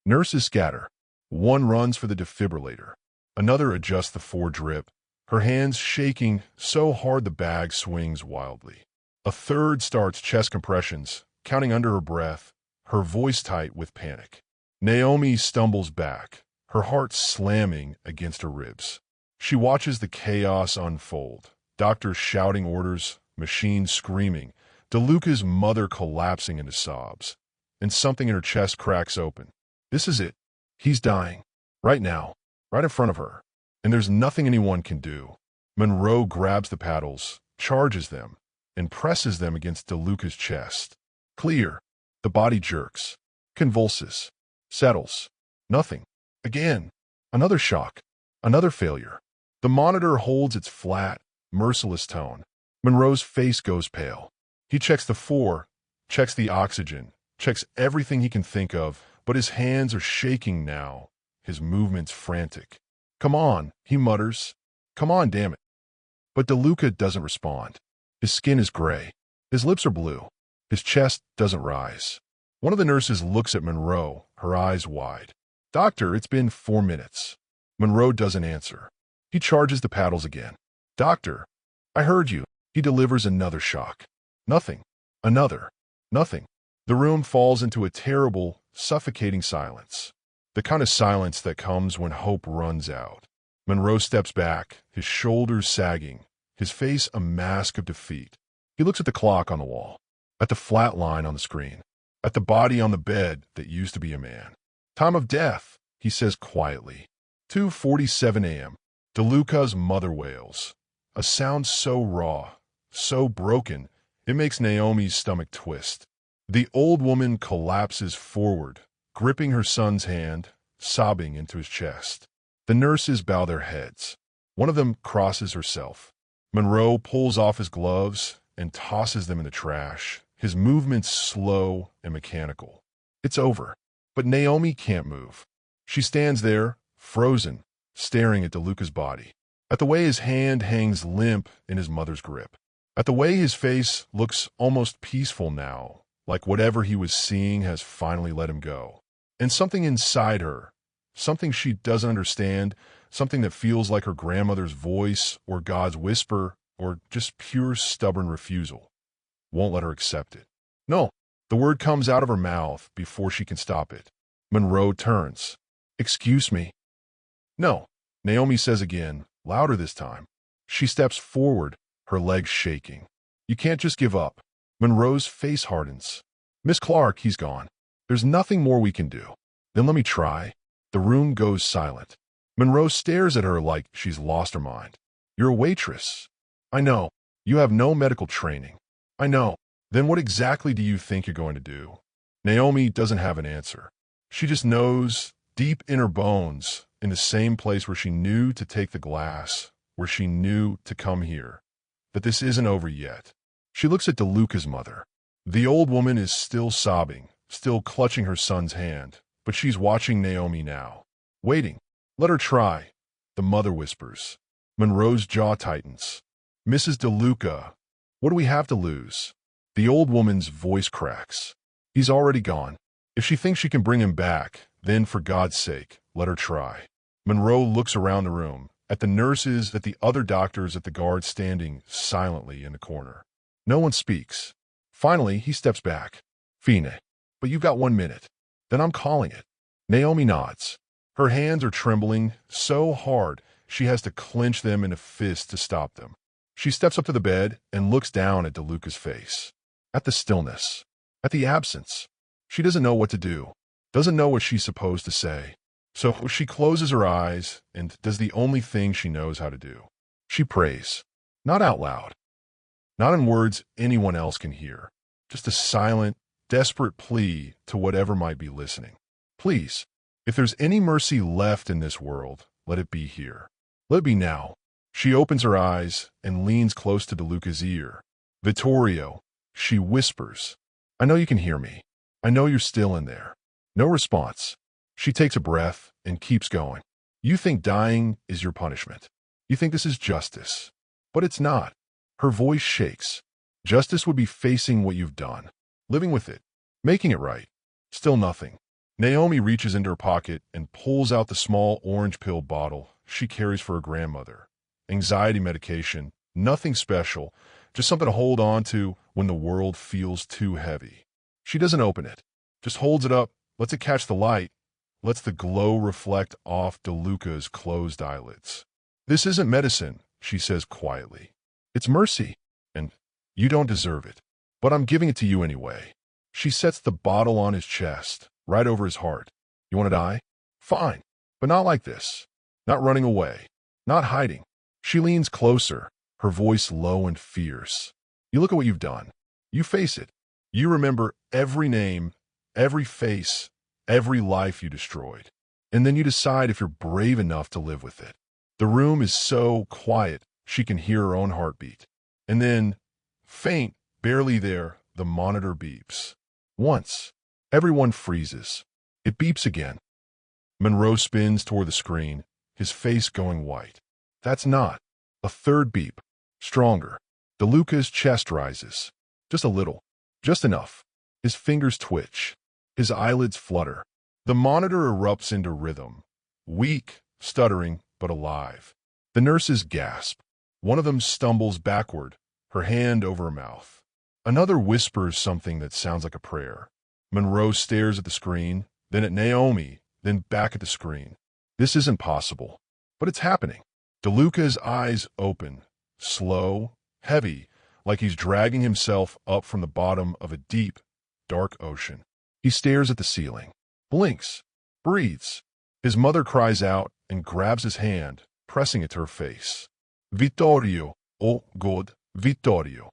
Nurses scatter. One runs for the defibrillator. Another adjusts the 4-drip, her hands shaking so hard the bag swings wildly. A third starts chest compressions, counting under her breath, her voice tight with panic. Naomi stumbles back, her heart slamming against her ribs. She watches the chaos unfold, doctors shouting orders, machines screaming, DeLuca's mother collapsing into sobs, and something in her chest cracks open. This is it. He's dying. Right now. Right in front of her. And there's nothing anyone can do. Monroe grabs the paddles, charges them, and presses them against DeLuca's chest. Clear. The body jerks, convulses, settles. Nothing. Again. Another shock. Another failure. The monitor holds its flat, merciless tone. Monroe's face goes pale. He checks the 4, checks the oxygen, checks everything he can think of, but his hands are shaking now, his movements frantic. "Come on," he mutters. "Come on, damn it." But DeLuca doesn't respond. His skin is gray. His lips are blue. His chest doesn't rise. One of the nurses looks at Monroe, her eyes wide. "Doctor, it's been 4 minutes." Monroe doesn't answer. He charges the paddles again. "Doctor, I heard you." He delivers another shock. Nothing. Another. Nothing. The room falls into a terrible, suffocating silence. The kind of silence that comes when hope runs out. Monroe steps back, his shoulders sagging, his face a mask of defeat. He looks at the clock on the wall, at the flat line on the screen, at the body on the bed that used to be a man. "Time of death," he says quietly. 2:47 a.m. DeLuca's mother wails. A sound so raw, so broken, it makes Naomi's stomach twist. The old woman collapses forward, gripping her son's hand, sobbing into his chest. The nurses bow their heads. One of them crosses herself. Monroe pulls off his gloves and tosses them in the trash, his movements slow and mechanical. It's over. But Naomi can't move. She stands there, frozen, staring at DeLuca's body, at the way his hand hangs limp in his mother's grip, at the way his face looks almost peaceful now, like whatever he was seeing has finally let him go. And something inside her, something she doesn't understand, something that feels like her grandmother's voice or God's whisper or just pure stubborn refusal, won't let her accept it. No, the word comes out of her mouth before she can stop it. Monroe turns. "Excuse me." "No," Naomi says again, louder this time. She steps forward, her legs shaking. "You can't just give up." Monroe's face hardens. "Miss Clark, he's gone. There's nothing more we can do." "Then let me try." The room goes silent. Monroe stares at her like she's lost her mind. "You're a waitress." "I know. You have no medical training." "I know. Then what exactly do you think you're going to do?" Naomi doesn't have an answer. She just knows, deep in her bones, in the same place where she knew to take the glass, where she knew to come here, that this isn't over yet. She looks at DeLuca's mother. The old woman is still sobbing, still clutching her son's hand, but she's watching Naomi now. Waiting. "Let her try," the mother whispers. Monroe's jaw tightens. "Mrs. DeLuca, what do we have to lose?" The old woman's voice cracks. "He's already gone. If she thinks she can bring him back, then for God's sake, let her try." Monroe looks around the room, at the nurses, at the other doctors, at the guards standing silently in the corner. No one speaks. Finally, he steps back. "Fine, but you've got 1 minute. Then I'm calling it." Naomi nods. Her hands are trembling so hard she has to clench them in a fist to stop them. She steps up to the bed and looks down at DeLuca's face, at the stillness, at the absence. She doesn't know what to do, doesn't know what she's supposed to say. So she closes her eyes and does the only thing she knows how to do. She prays, not out loud, not in words anyone else can hear, just a silent, desperate plea to whatever might be listening. "Please, if there's any mercy left in this world, let it be here. Let it be now." She opens her eyes and leans close to DeLuca's ear. "Vittorio," she whispers, "I know you can hear me. I know you're still in there." No response. She takes a breath and keeps going. "You think dying is your punishment. You think this is justice. But it's not." Her voice shakes. "Justice would be facing what you've done, living with it, making it right." Still nothing. Naomi reaches into her pocket and pulls out the small orange pill bottle she carries for her grandmother. Anxiety medication, nothing special, just something to hold on to when the world feels too heavy. She doesn't open it, just holds it up, lets it catch the light, lets the glow reflect off DeLuca's closed eyelids. "This isn't medicine," she says quietly. "It's mercy, and you don't deserve it. But I'm giving it to you anyway." She sets the bottle on his chest, right over his heart. "You want to die? Fine, but not like this. Not running away, not hiding." She leans closer, her voice low and fierce. You look at what you've done. You face it. You remember every name, every face, every life you destroyed. And then you decide if you're brave enough to live with it. The room is so quiet, she can hear her own heartbeat. And then, faint, barely there, the monitor beeps. Once. Everyone freezes. It beeps again. Monroe spins toward the screen, his face going white. That's not. A third beep. Stronger. DeLuca's chest rises. Just a little. Just enough. His fingers twitch. His eyelids flutter. The monitor erupts into rhythm. Weak, stuttering, but alive. The nurses gasp. One of them stumbles backward, her hand over her mouth. Another whispers something that sounds like a prayer. Monroe stares at the screen, then at Naomi, then back at the screen. This isn't possible. But it's happening. DeLuca's eyes open, slow, heavy, like he's dragging himself up from the bottom of a deep, dark ocean. He stares at the ceiling, blinks, breathes. His mother cries out and grabs his hand, pressing it to her face. Vittorio, oh God, Vittorio.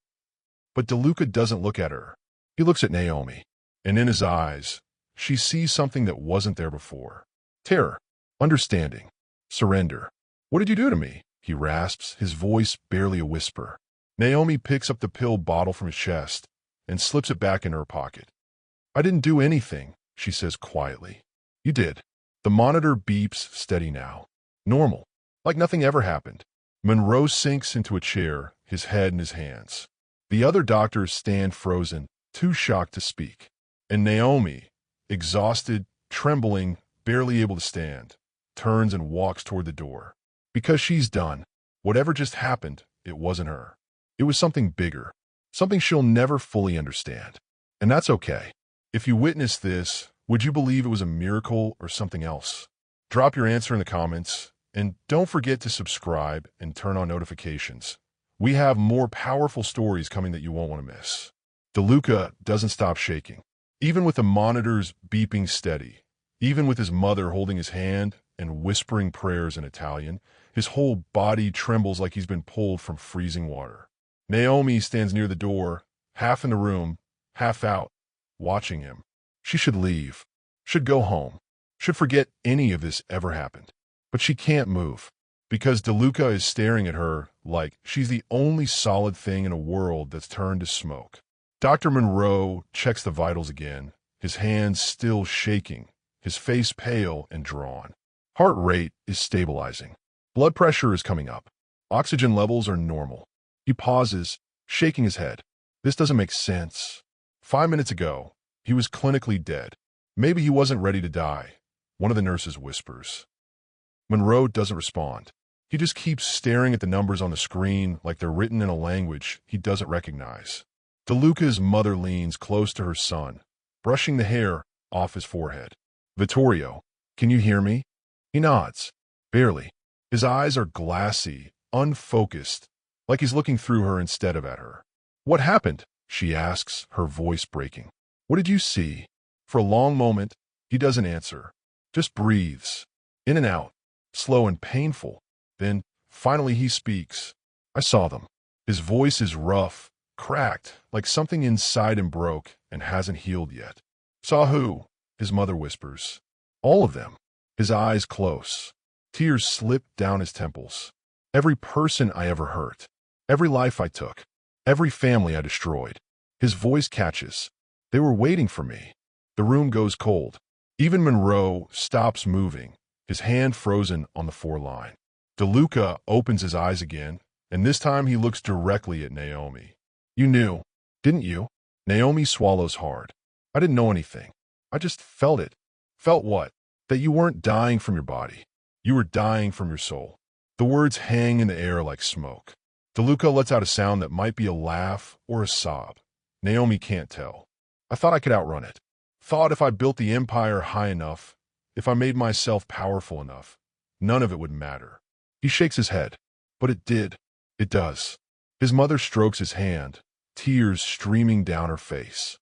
But DeLuca doesn't look at her. He looks at Naomi, and in his eyes, she sees something that wasn't there before. Terror, understanding, surrender. What did you do to me? He rasps, his voice barely a whisper. Naomi picks up the pill bottle from his chest and slips it back into her pocket. I didn't do anything, she says quietly. You did. The monitor beeps steady now. Normal. Like nothing ever happened. Monroe sinks into a chair, his head in his hands. The other doctors stand frozen, too shocked to speak. And Naomi, exhausted, trembling, barely able to stand, turns and walks toward the door. Because she's done. Whatever just happened, it wasn't her. It was something bigger. Something she'll never fully understand. And that's okay. If you witnessed this, would you believe it was a miracle or something else? Drop your answer in the comments, and don't forget to subscribe and turn on notifications. We have more powerful stories coming that you won't want to miss. DeLuca doesn't stop shaking. Even with the monitors beeping steady, even with his mother holding his hand and whispering prayers in Italian, his whole body trembles like he's been pulled from freezing water. Naomi stands near the door, half in the room, half out, watching him. She should leave, should go home, should forget any of this ever happened. But she can't move, because DeLuca is staring at her like she's the only solid thing in a world that's turned to smoke. Dr. Monroe checks the vitals again, his hands still shaking, his face pale and drawn. Heart rate is stabilizing. Blood pressure is coming up. Oxygen levels are normal. He pauses, shaking his head. This doesn't make sense. 5 minutes ago, he was clinically dead. Maybe he wasn't ready to die, one of the nurses whispers. Monroe doesn't respond. He just keeps staring at the numbers on the screen like they're written in a language he doesn't recognize. DeLuca's mother leans close to her son, brushing the hair off his forehead. Vittorio, can you hear me? He nods. Barely. His eyes are glassy, unfocused, like he's looking through her instead of at her. What happened? She asks, her voice breaking. What did you see? For a long moment, he doesn't answer, just breathes, in and out, slow and painful. Then, finally he speaks. I saw them. His voice is rough, cracked, like something inside him broke and hasn't healed yet. Saw who? His mother whispers. All of them. His eyes close. Tears slip down his temples. Every person I ever hurt. Every life I took. Every family I destroyed. His voice catches. They were waiting for me. The room goes cold. Even Monroe stops moving, his hand frozen on the 4-line. DeLuca opens his eyes again, and this time he looks directly at Naomi. You knew, didn't you? Naomi swallows hard. I didn't know anything. I just felt it. Felt what? That you weren't dying from your body. You were dying from your soul. The words hang in the air like smoke. DeLuca lets out a sound that might be a laugh or a sob. Naomi can't tell. I thought I could outrun it. Thought if I built the empire high enough, if I made myself powerful enough, none of it would matter. He shakes his head. But it did. It does. His mother strokes his hand, tears streaming down her face.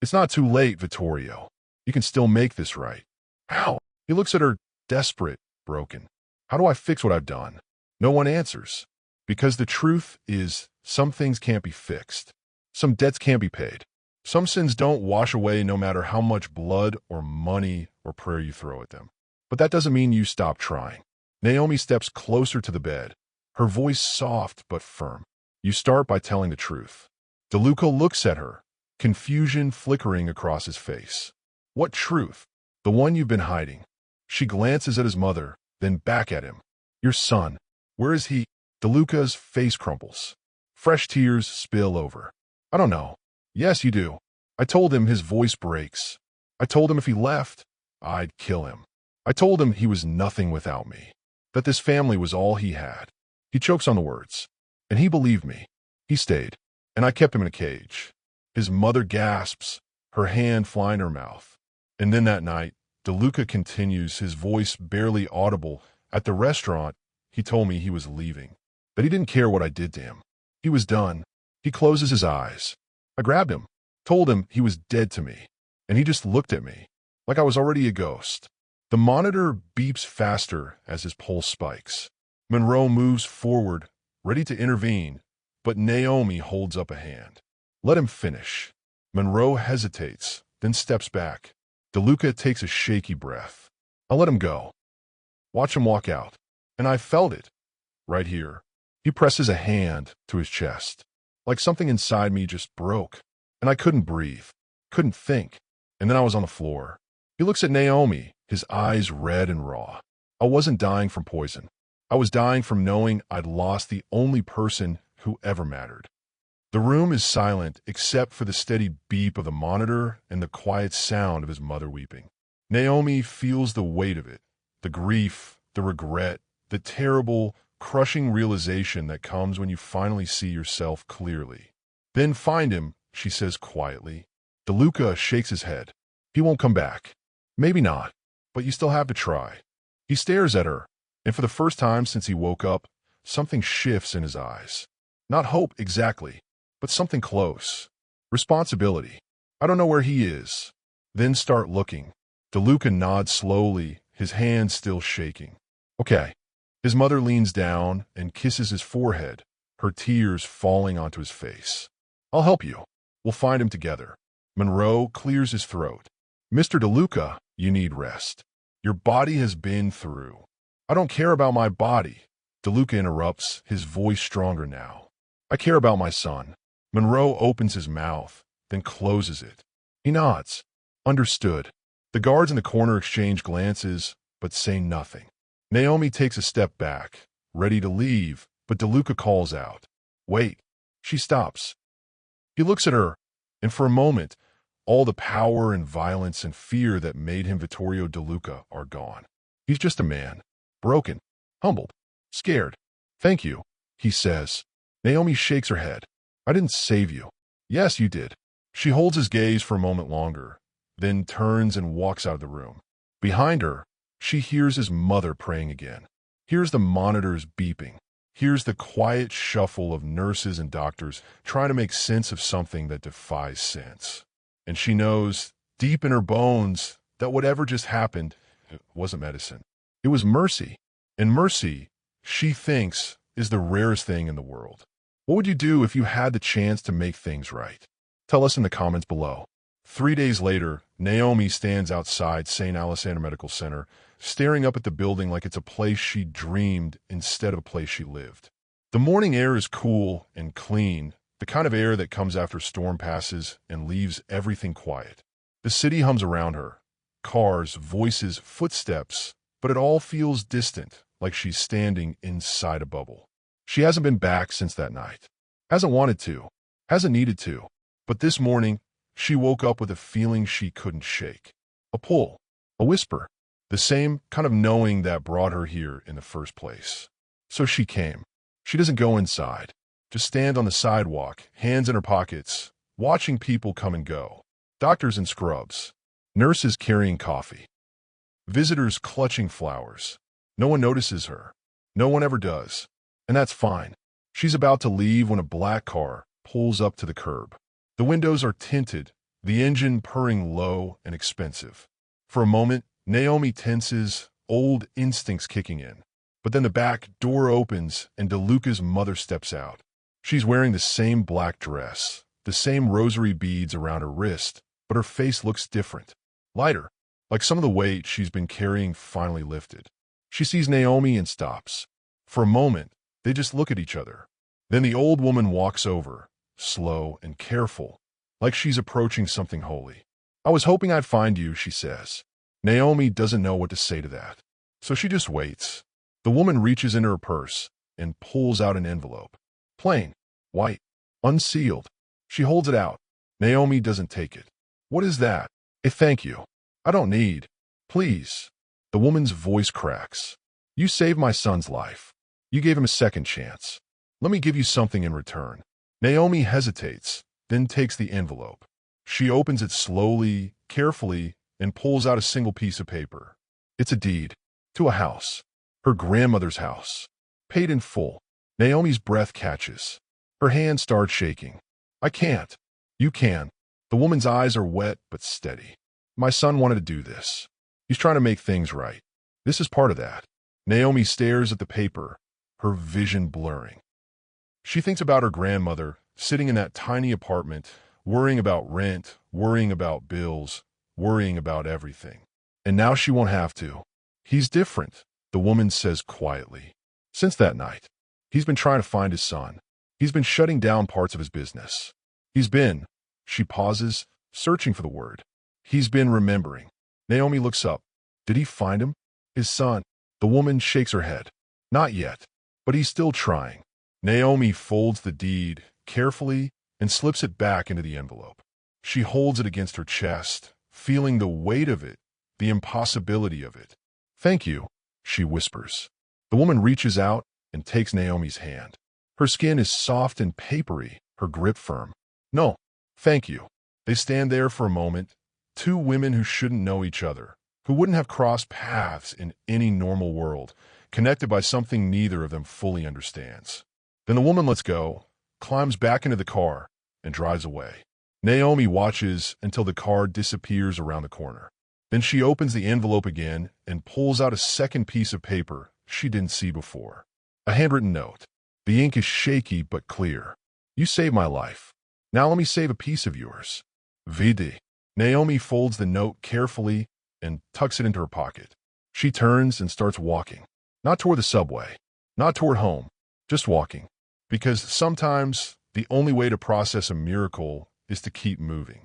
It's not too late, Vittorio. You can still make this right. How? He looks at her, desperate, broken. How do I fix what I've done? No one answers. Because the truth is Some things can't be fixed. Some debts can't be paid. Some sins don't wash away no matter how much blood or money or prayer you throw at them. But that doesn't mean you stop trying. Naomi steps closer to the bed, her voice soft but firm. You start by telling the truth. DeLuca looks at her, confusion flickering across his face. What truth? The one you've been hiding. She glances at his mother, then back at him. Your son. Where is he? DeLuca's face crumples. Fresh tears spill over. I don't know. Yes, you do. I told him. His voice breaks. I told him if he left, I'd kill him. I told him he was nothing without me, that this family was all he had. He chokes on the words. And he believed me. He stayed, and I kept him in a cage. His mother gasps, her hand flying her mouth. And then that night, DeLuca continues, his voice barely audible. At the restaurant, he told me he was leaving, that he didn't care what I did to him. He was done. He closes his eyes. I grabbed him, told him he was dead to me, and he just looked at me, like I was already a ghost. The monitor beeps faster as his pulse spikes. Monroe moves forward, ready to intervene, but Naomi holds up a hand. Let him finish. Monroe hesitates, then steps back. DeLuca takes a shaky breath. I'll let him go. Watch him walk out. And I felt it. Right here. He presses a hand to his chest. Like something inside me just broke. And I couldn't breathe. Couldn't think. And then I was on the floor. He looks at Naomi, his eyes red and raw. I wasn't dying from poison. I was dying from knowing I'd lost the only person who ever mattered. The room is silent except for the steady beep of the monitor and the quiet sound of his mother weeping. Naomi feels the weight of it, the grief, the regret, the terrible, crushing realization that comes when you finally see yourself clearly. Then find him, she says quietly. DeLuca shakes his head. He won't come back. Maybe not, but you still have to try. He stares at her, and for the first time since he woke up, something shifts in his eyes. Not hope exactly, but something close. Responsibility. I don't know where he is. Then start looking. DeLuca nods slowly, his hand still shaking. Okay. His mother leans down and kisses his forehead, her tears falling onto his face. I'll help you. We'll find him together. Monroe clears his throat. Mr. DeLuca, you need rest. Your body has been through. I don't care about my body. DeLuca interrupts, his voice stronger now. I care about my son. Monroe opens his mouth, then closes it. He nods. Understood. The guards in the corner exchange glances, but say nothing. Naomi takes a step back, ready to leave, but DeLuca calls out. Wait. She stops. He looks at her, and for a moment, all the power and violence and fear that made him Vittorio DeLuca are gone. He's just a man, broken, humbled, scared. Thank you, he says. Naomi shakes her head. I didn't save you. Yes, you did. She holds his gaze for a moment longer, then turns and walks out of the room. Behind her, she hears his mother praying again. Hears the monitors beeping. Hears the quiet shuffle of nurses and doctors trying to make sense of something that defies sense. And she knows, deep in her bones, that whatever just happened, it wasn't medicine. It was mercy. And mercy, she thinks, is the rarest thing in the world. What would you do if you had the chance to make things right? Tell us in the comments below. 3 days later, Naomi stands outside St. Alessandro Medical Center, staring up at the building like it's a place she dreamed instead of a place she lived. The morning air is cool and clean, the kind of air that comes after a storm passes and leaves everything quiet. The city hums around her. Cars, voices, footsteps, but it all feels distant, like she's standing inside a bubble. She hasn't been back since that night. Hasn't wanted to. Hasn't needed to. But this morning, she woke up with a feeling she couldn't shake. A pull. A whisper. The same kind of knowing that brought her here in the first place. So she came. She doesn't go inside. Just stand on the sidewalk, hands in her pockets, watching people come and go. Doctors in scrubs. Nurses carrying coffee. Visitors clutching flowers. No one notices her. No one ever does. And that's fine. She's about to leave when a black car pulls up to the curb. The windows are tinted, the engine purring low and expensive. For a moment, Naomi tenses, old instincts kicking in. But then the back door opens and DeLuca's mother steps out. She's wearing the same black dress, the same rosary beads around her wrist, but her face looks different, lighter, like some of the weight she's been carrying finally lifted. She sees Naomi and stops. For a moment, they just look at each other. Then the old woman walks over, slow and careful, like she's approaching something holy. "I was hoping I'd find you," she says. Naomi doesn't know what to say to that, so she just waits. The woman reaches into her purse and pulls out an envelope. Plain, white, unsealed. She holds it out. Naomi doesn't take it. "What is that?" "A thank you. I don't need. Please." The woman's voice cracks. "You saved my son's life. You gave him a second chance. Let me give you something in return." Naomi hesitates, then takes the envelope. She opens it slowly, carefully, and pulls out a single piece of paper. It's a deed to a house, her grandmother's house, paid in full. Naomi's breath catches. Her hand starts shaking. "I can't." "You can." The woman's eyes are wet but steady. "My son wanted to do this. He's trying to make things right. This is part of that." Naomi stares at the paper, her vision blurring. She thinks about her grandmother, sitting in that tiny apartment, worrying about rent, worrying about bills, worrying about everything. And now she won't have to. "He's different," the woman says quietly. "Since that night, he's been trying to find his son. He's been shutting down parts of his business. He's been," she pauses, searching for the word. "He's been remembering." Naomi looks up. "Did he find him? His son?" The woman shakes her head. "Not yet, but he's still trying." Naomi folds the deed carefully and slips it back into the envelope. She holds it against her chest, feeling the weight of it, the impossibility of it. "Thank you," she whispers. The woman reaches out and takes Naomi's hand. Her skin is soft and papery, her grip firm. "No, thank you." They stand there for a moment, two women who shouldn't know each other, who wouldn't have crossed paths in any normal world, connected by something neither of them fully understands. Then the woman lets go, climbs back into the car, and drives away. Naomi watches until the car disappears around the corner. Then she opens the envelope again and pulls out a second piece of paper she didn't see before. A handwritten note. The ink is shaky but clear. "You saved my life. Now let me save a piece of yours. Vidi." Naomi folds the note carefully and tucks it into her pocket. She turns and starts walking. Not toward the subway. Not toward home. Just walking. Because sometimes the only way to process a miracle is to keep moving.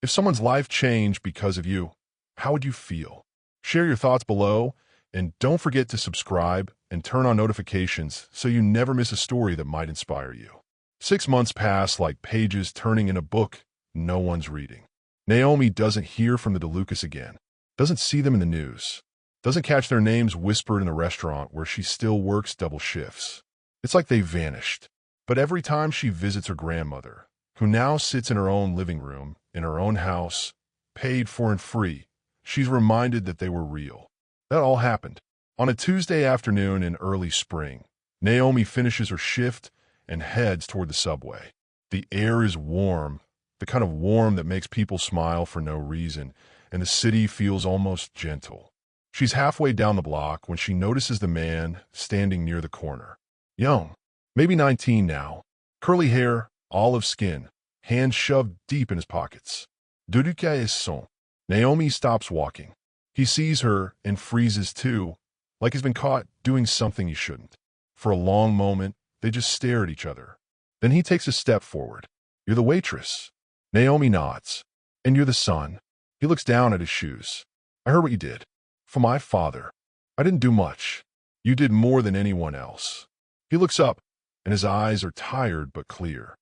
If someone's life changed because of you, how would you feel? Share your thoughts below, and don't forget to subscribe and turn on notifications so you never miss a story that might inspire you. 6 months pass like pages turning in a book no one's reading. Naomi doesn't hear from the DeLucas again, doesn't see them in the news, doesn't catch their names whispered in a restaurant where she still works double shifts. It's like they vanished. But every time she visits her grandmother, who now sits in her own living room, in her own house, paid for and free, she's reminded that they were real. That all happened on a Tuesday afternoon in early spring. Naomi finishes her shift and heads toward the subway. The air is warm, the kind of warm that makes people smile for no reason, and the city feels almost gentle. She's halfway down the block when she notices the man standing near the corner. Young, maybe 19 now, curly hair, olive skin, hands shoved deep in his pockets. Duduka is son. Naomi stops walking. He sees her and freezes too, like he's been caught doing something he shouldn't. For a long moment, they just stare at each other. Then he takes a step forward. "You're the waitress." Naomi nods. "And you're the son." He looks down at his shoes. "I heard what you did. For my father. I didn't do much. You did more than anyone else." He looks up, and his eyes are tired but clear.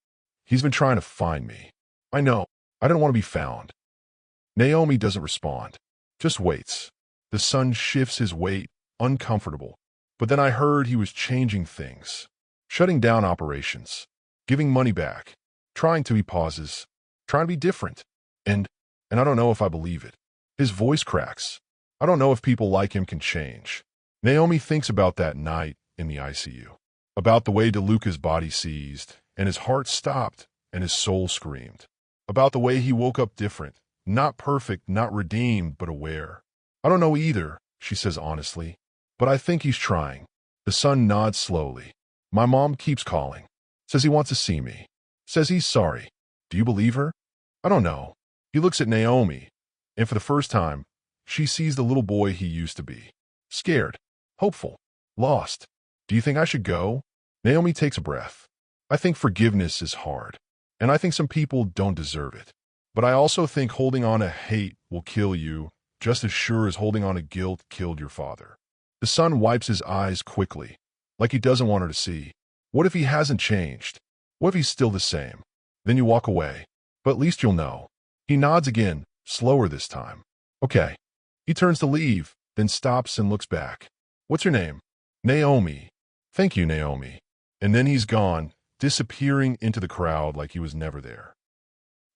"He's been trying to find me. I know. I didn't want to be found." Naomi doesn't respond, just waits. The son shifts his weight, uncomfortable. "But then I heard he was changing things, shutting down operations, giving money back, trying to," he pauses, "trying to be different. And I don't know if I believe it." His voice cracks. "I don't know if people like him can change." Naomi thinks about that night in the ICU. About the way DeLuca's body seized, and his heart stopped, and his soul screamed. About the way he woke up different, not perfect, not redeemed, but aware. "I don't know either," she says honestly, "but I think he's trying." The son nods slowly. "My mom keeps calling. Says he wants to see me. Says he's sorry. Do you believe her? I don't know. He looks at Naomi, and for the first time, she sees the little boy he used to be. Scared, hopeful, lost. Do you think I should go? Naomi takes a breath. I think forgiveness is hard, and I think some people don't deserve it. But I also think holding on to hate will kill you, just as sure as holding on to guilt killed your father. The son wipes his eyes quickly, like he doesn't want her to see. What if he hasn't changed? What if he's still the same? Then you walk away. But at least you'll know. He nods again, slower this time. Okay. He turns to leave, then stops and looks back. What's your name? Naomi. Thank you, Naomi. And then he's gone, disappearing into the crowd like he was never there.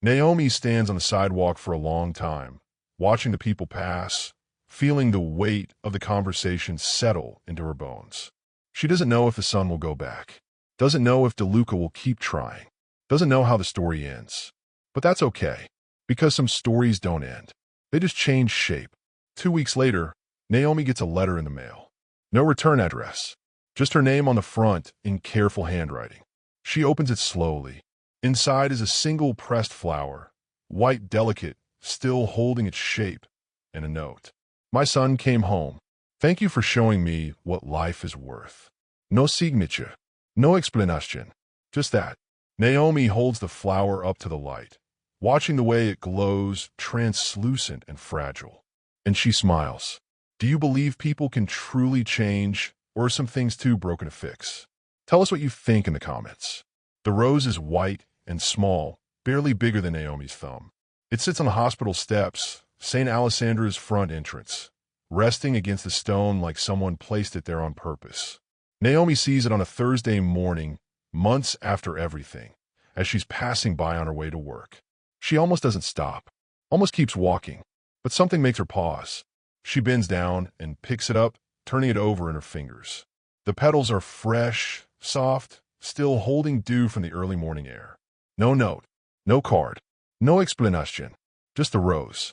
Naomi stands on the sidewalk for a long time, watching the people pass, feeling the weight of the conversation settle into her bones. She doesn't know if the son will go back, doesn't know if DeLuca will keep trying, doesn't know how the story ends. But that's okay, because some stories don't end. They just change shape. 2 weeks later, Naomi gets a letter in the mail. No return address, just her name on the front in careful handwriting. She opens it slowly. Inside is a single pressed flower, white, delicate, still holding its shape, and a note. My son came home. Thank you for showing me what life is worth. No signature, no explanation, just that. Naomi holds the flower up to the light, watching the way it glows, translucent and fragile. And she smiles. Do you believe people can truly change, or are some things too broken to fix? Tell us what you think in the comments. The rose is white and small, barely bigger than Naomi's thumb. It sits on the hospital steps, St. Alessandra's front entrance, resting against the stone like someone placed it there on purpose. Naomi sees it on a Thursday morning, months after everything, as she's passing by on her way to work. She almost doesn't stop, almost keeps walking, but something makes her pause. She bends down and picks it up, turning it over in her fingers. The petals are fresh, soft, still holding dew from the early morning air. No note, no card, no explanation, just the rose.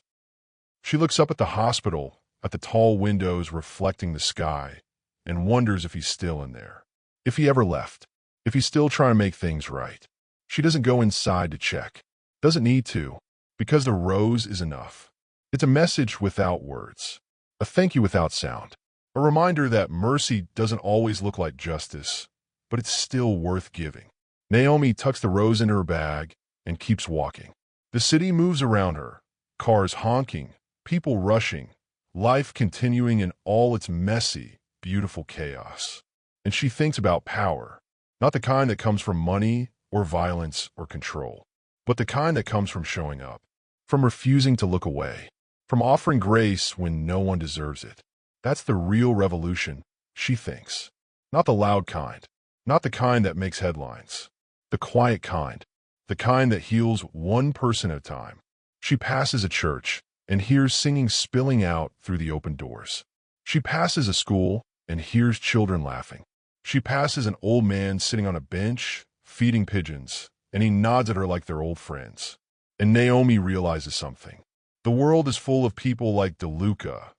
She looks up at the hospital, at the tall windows reflecting the sky, and wonders if he's still in there. If he ever left. If he's still trying to make things right. She doesn't go inside to check. Doesn't need to, because the rose is enough. It's a message without words. A thank you without sound. A reminder that mercy doesn't always look like justice, but it's still worth giving. Naomi tucks the rose into her bag and keeps walking. The city moves around her, cars honking, people rushing, life continuing in all its messy, beautiful chaos. And she thinks about power, not the kind that comes from money or violence or control, but the kind that comes from showing up, from refusing to look away, from offering grace when no one deserves it. That's the real revolution, she thinks. Not the loud kind, not the kind that makes headlines. The quiet kind, the kind that heals one person at a time. She passes a church and hears singing spilling out through the open doors. She passes a school and hears children laughing. She passes an old man sitting on a bench, feeding pigeons, and he nods at her like they're old friends. And Naomi realizes something. The world is full of people like DeLuca,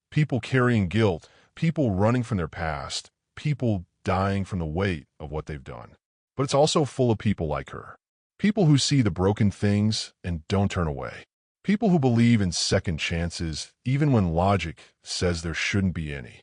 people carrying guilt, people running from their past, people dying from the weight of what they've done. But it's also full of people like her. People who see the broken things and don't turn away. People who believe in second chances, even when logic says there shouldn't be any.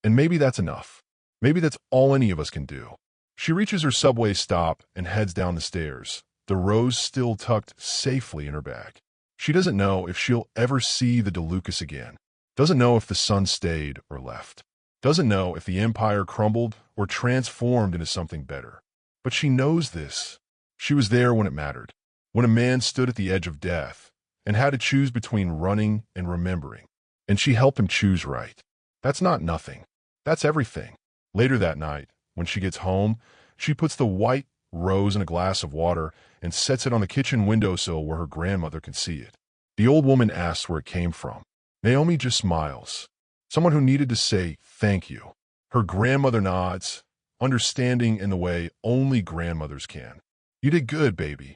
And maybe that's enough. Maybe that's all any of us can do. She reaches her subway stop and heads down the stairs, the rose still tucked safely in her bag. She doesn't know if she'll ever see the DeLucas again. Doesn't know if the sun stayed or left. Doesn't know if the empire crumbled or transformed into something better. But she knows this. She was there when it mattered. When a man stood at the edge of death and had to choose between running and remembering. And she helped him choose right. That's not nothing. That's everything. Later that night, when she gets home, she puts the white rose in a glass of water and sets it on the kitchen windowsill where her grandmother can see it. The old woman asks where it came from. Naomi just smiles. Someone who needed to say thank you. Her grandmother nods, understanding in the way only grandmothers can. You did good, baby.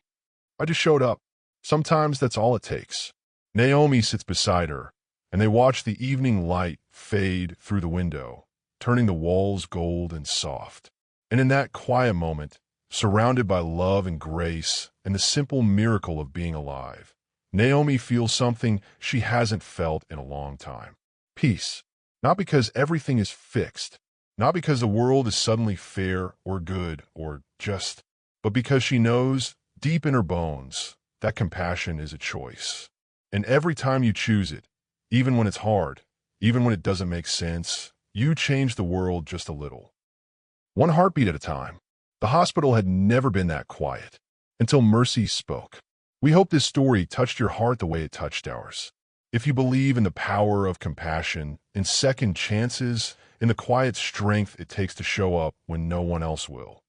I just showed up. Sometimes that's all it takes. Naomi sits beside her, and they watch the evening light fade through the window, turning the walls gold and soft. And in that quiet moment, surrounded by love and grace and the simple miracle of being alive. Naomi feels something she hasn't felt in a long time. Peace. Not because everything is fixed, not because the world is suddenly fair or good or just, but because she knows, deep in her bones, that compassion is a choice. And every time you choose it, even when it's hard, even when it doesn't make sense, you change the world just a little. One heartbeat at a time. The hospital had never been that quiet until Mercy spoke. We hope this story touched your heart the way it touched ours. If you believe in the power of compassion, in second chances, in the quiet strength it takes to show up when no one else will,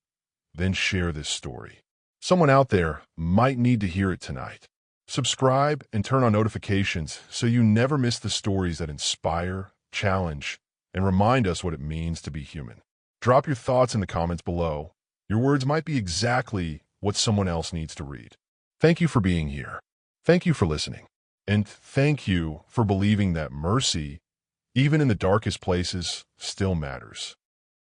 then share this story. Someone out there might need to hear it tonight. Subscribe and turn on notifications so you never miss the stories that inspire, challenge, and remind us what it means to be human. Drop your thoughts in the comments below. Your words might be exactly what someone else needs to read. Thank you for being here. Thank you for listening. And thank you for believing that mercy, even in the darkest places, still matters.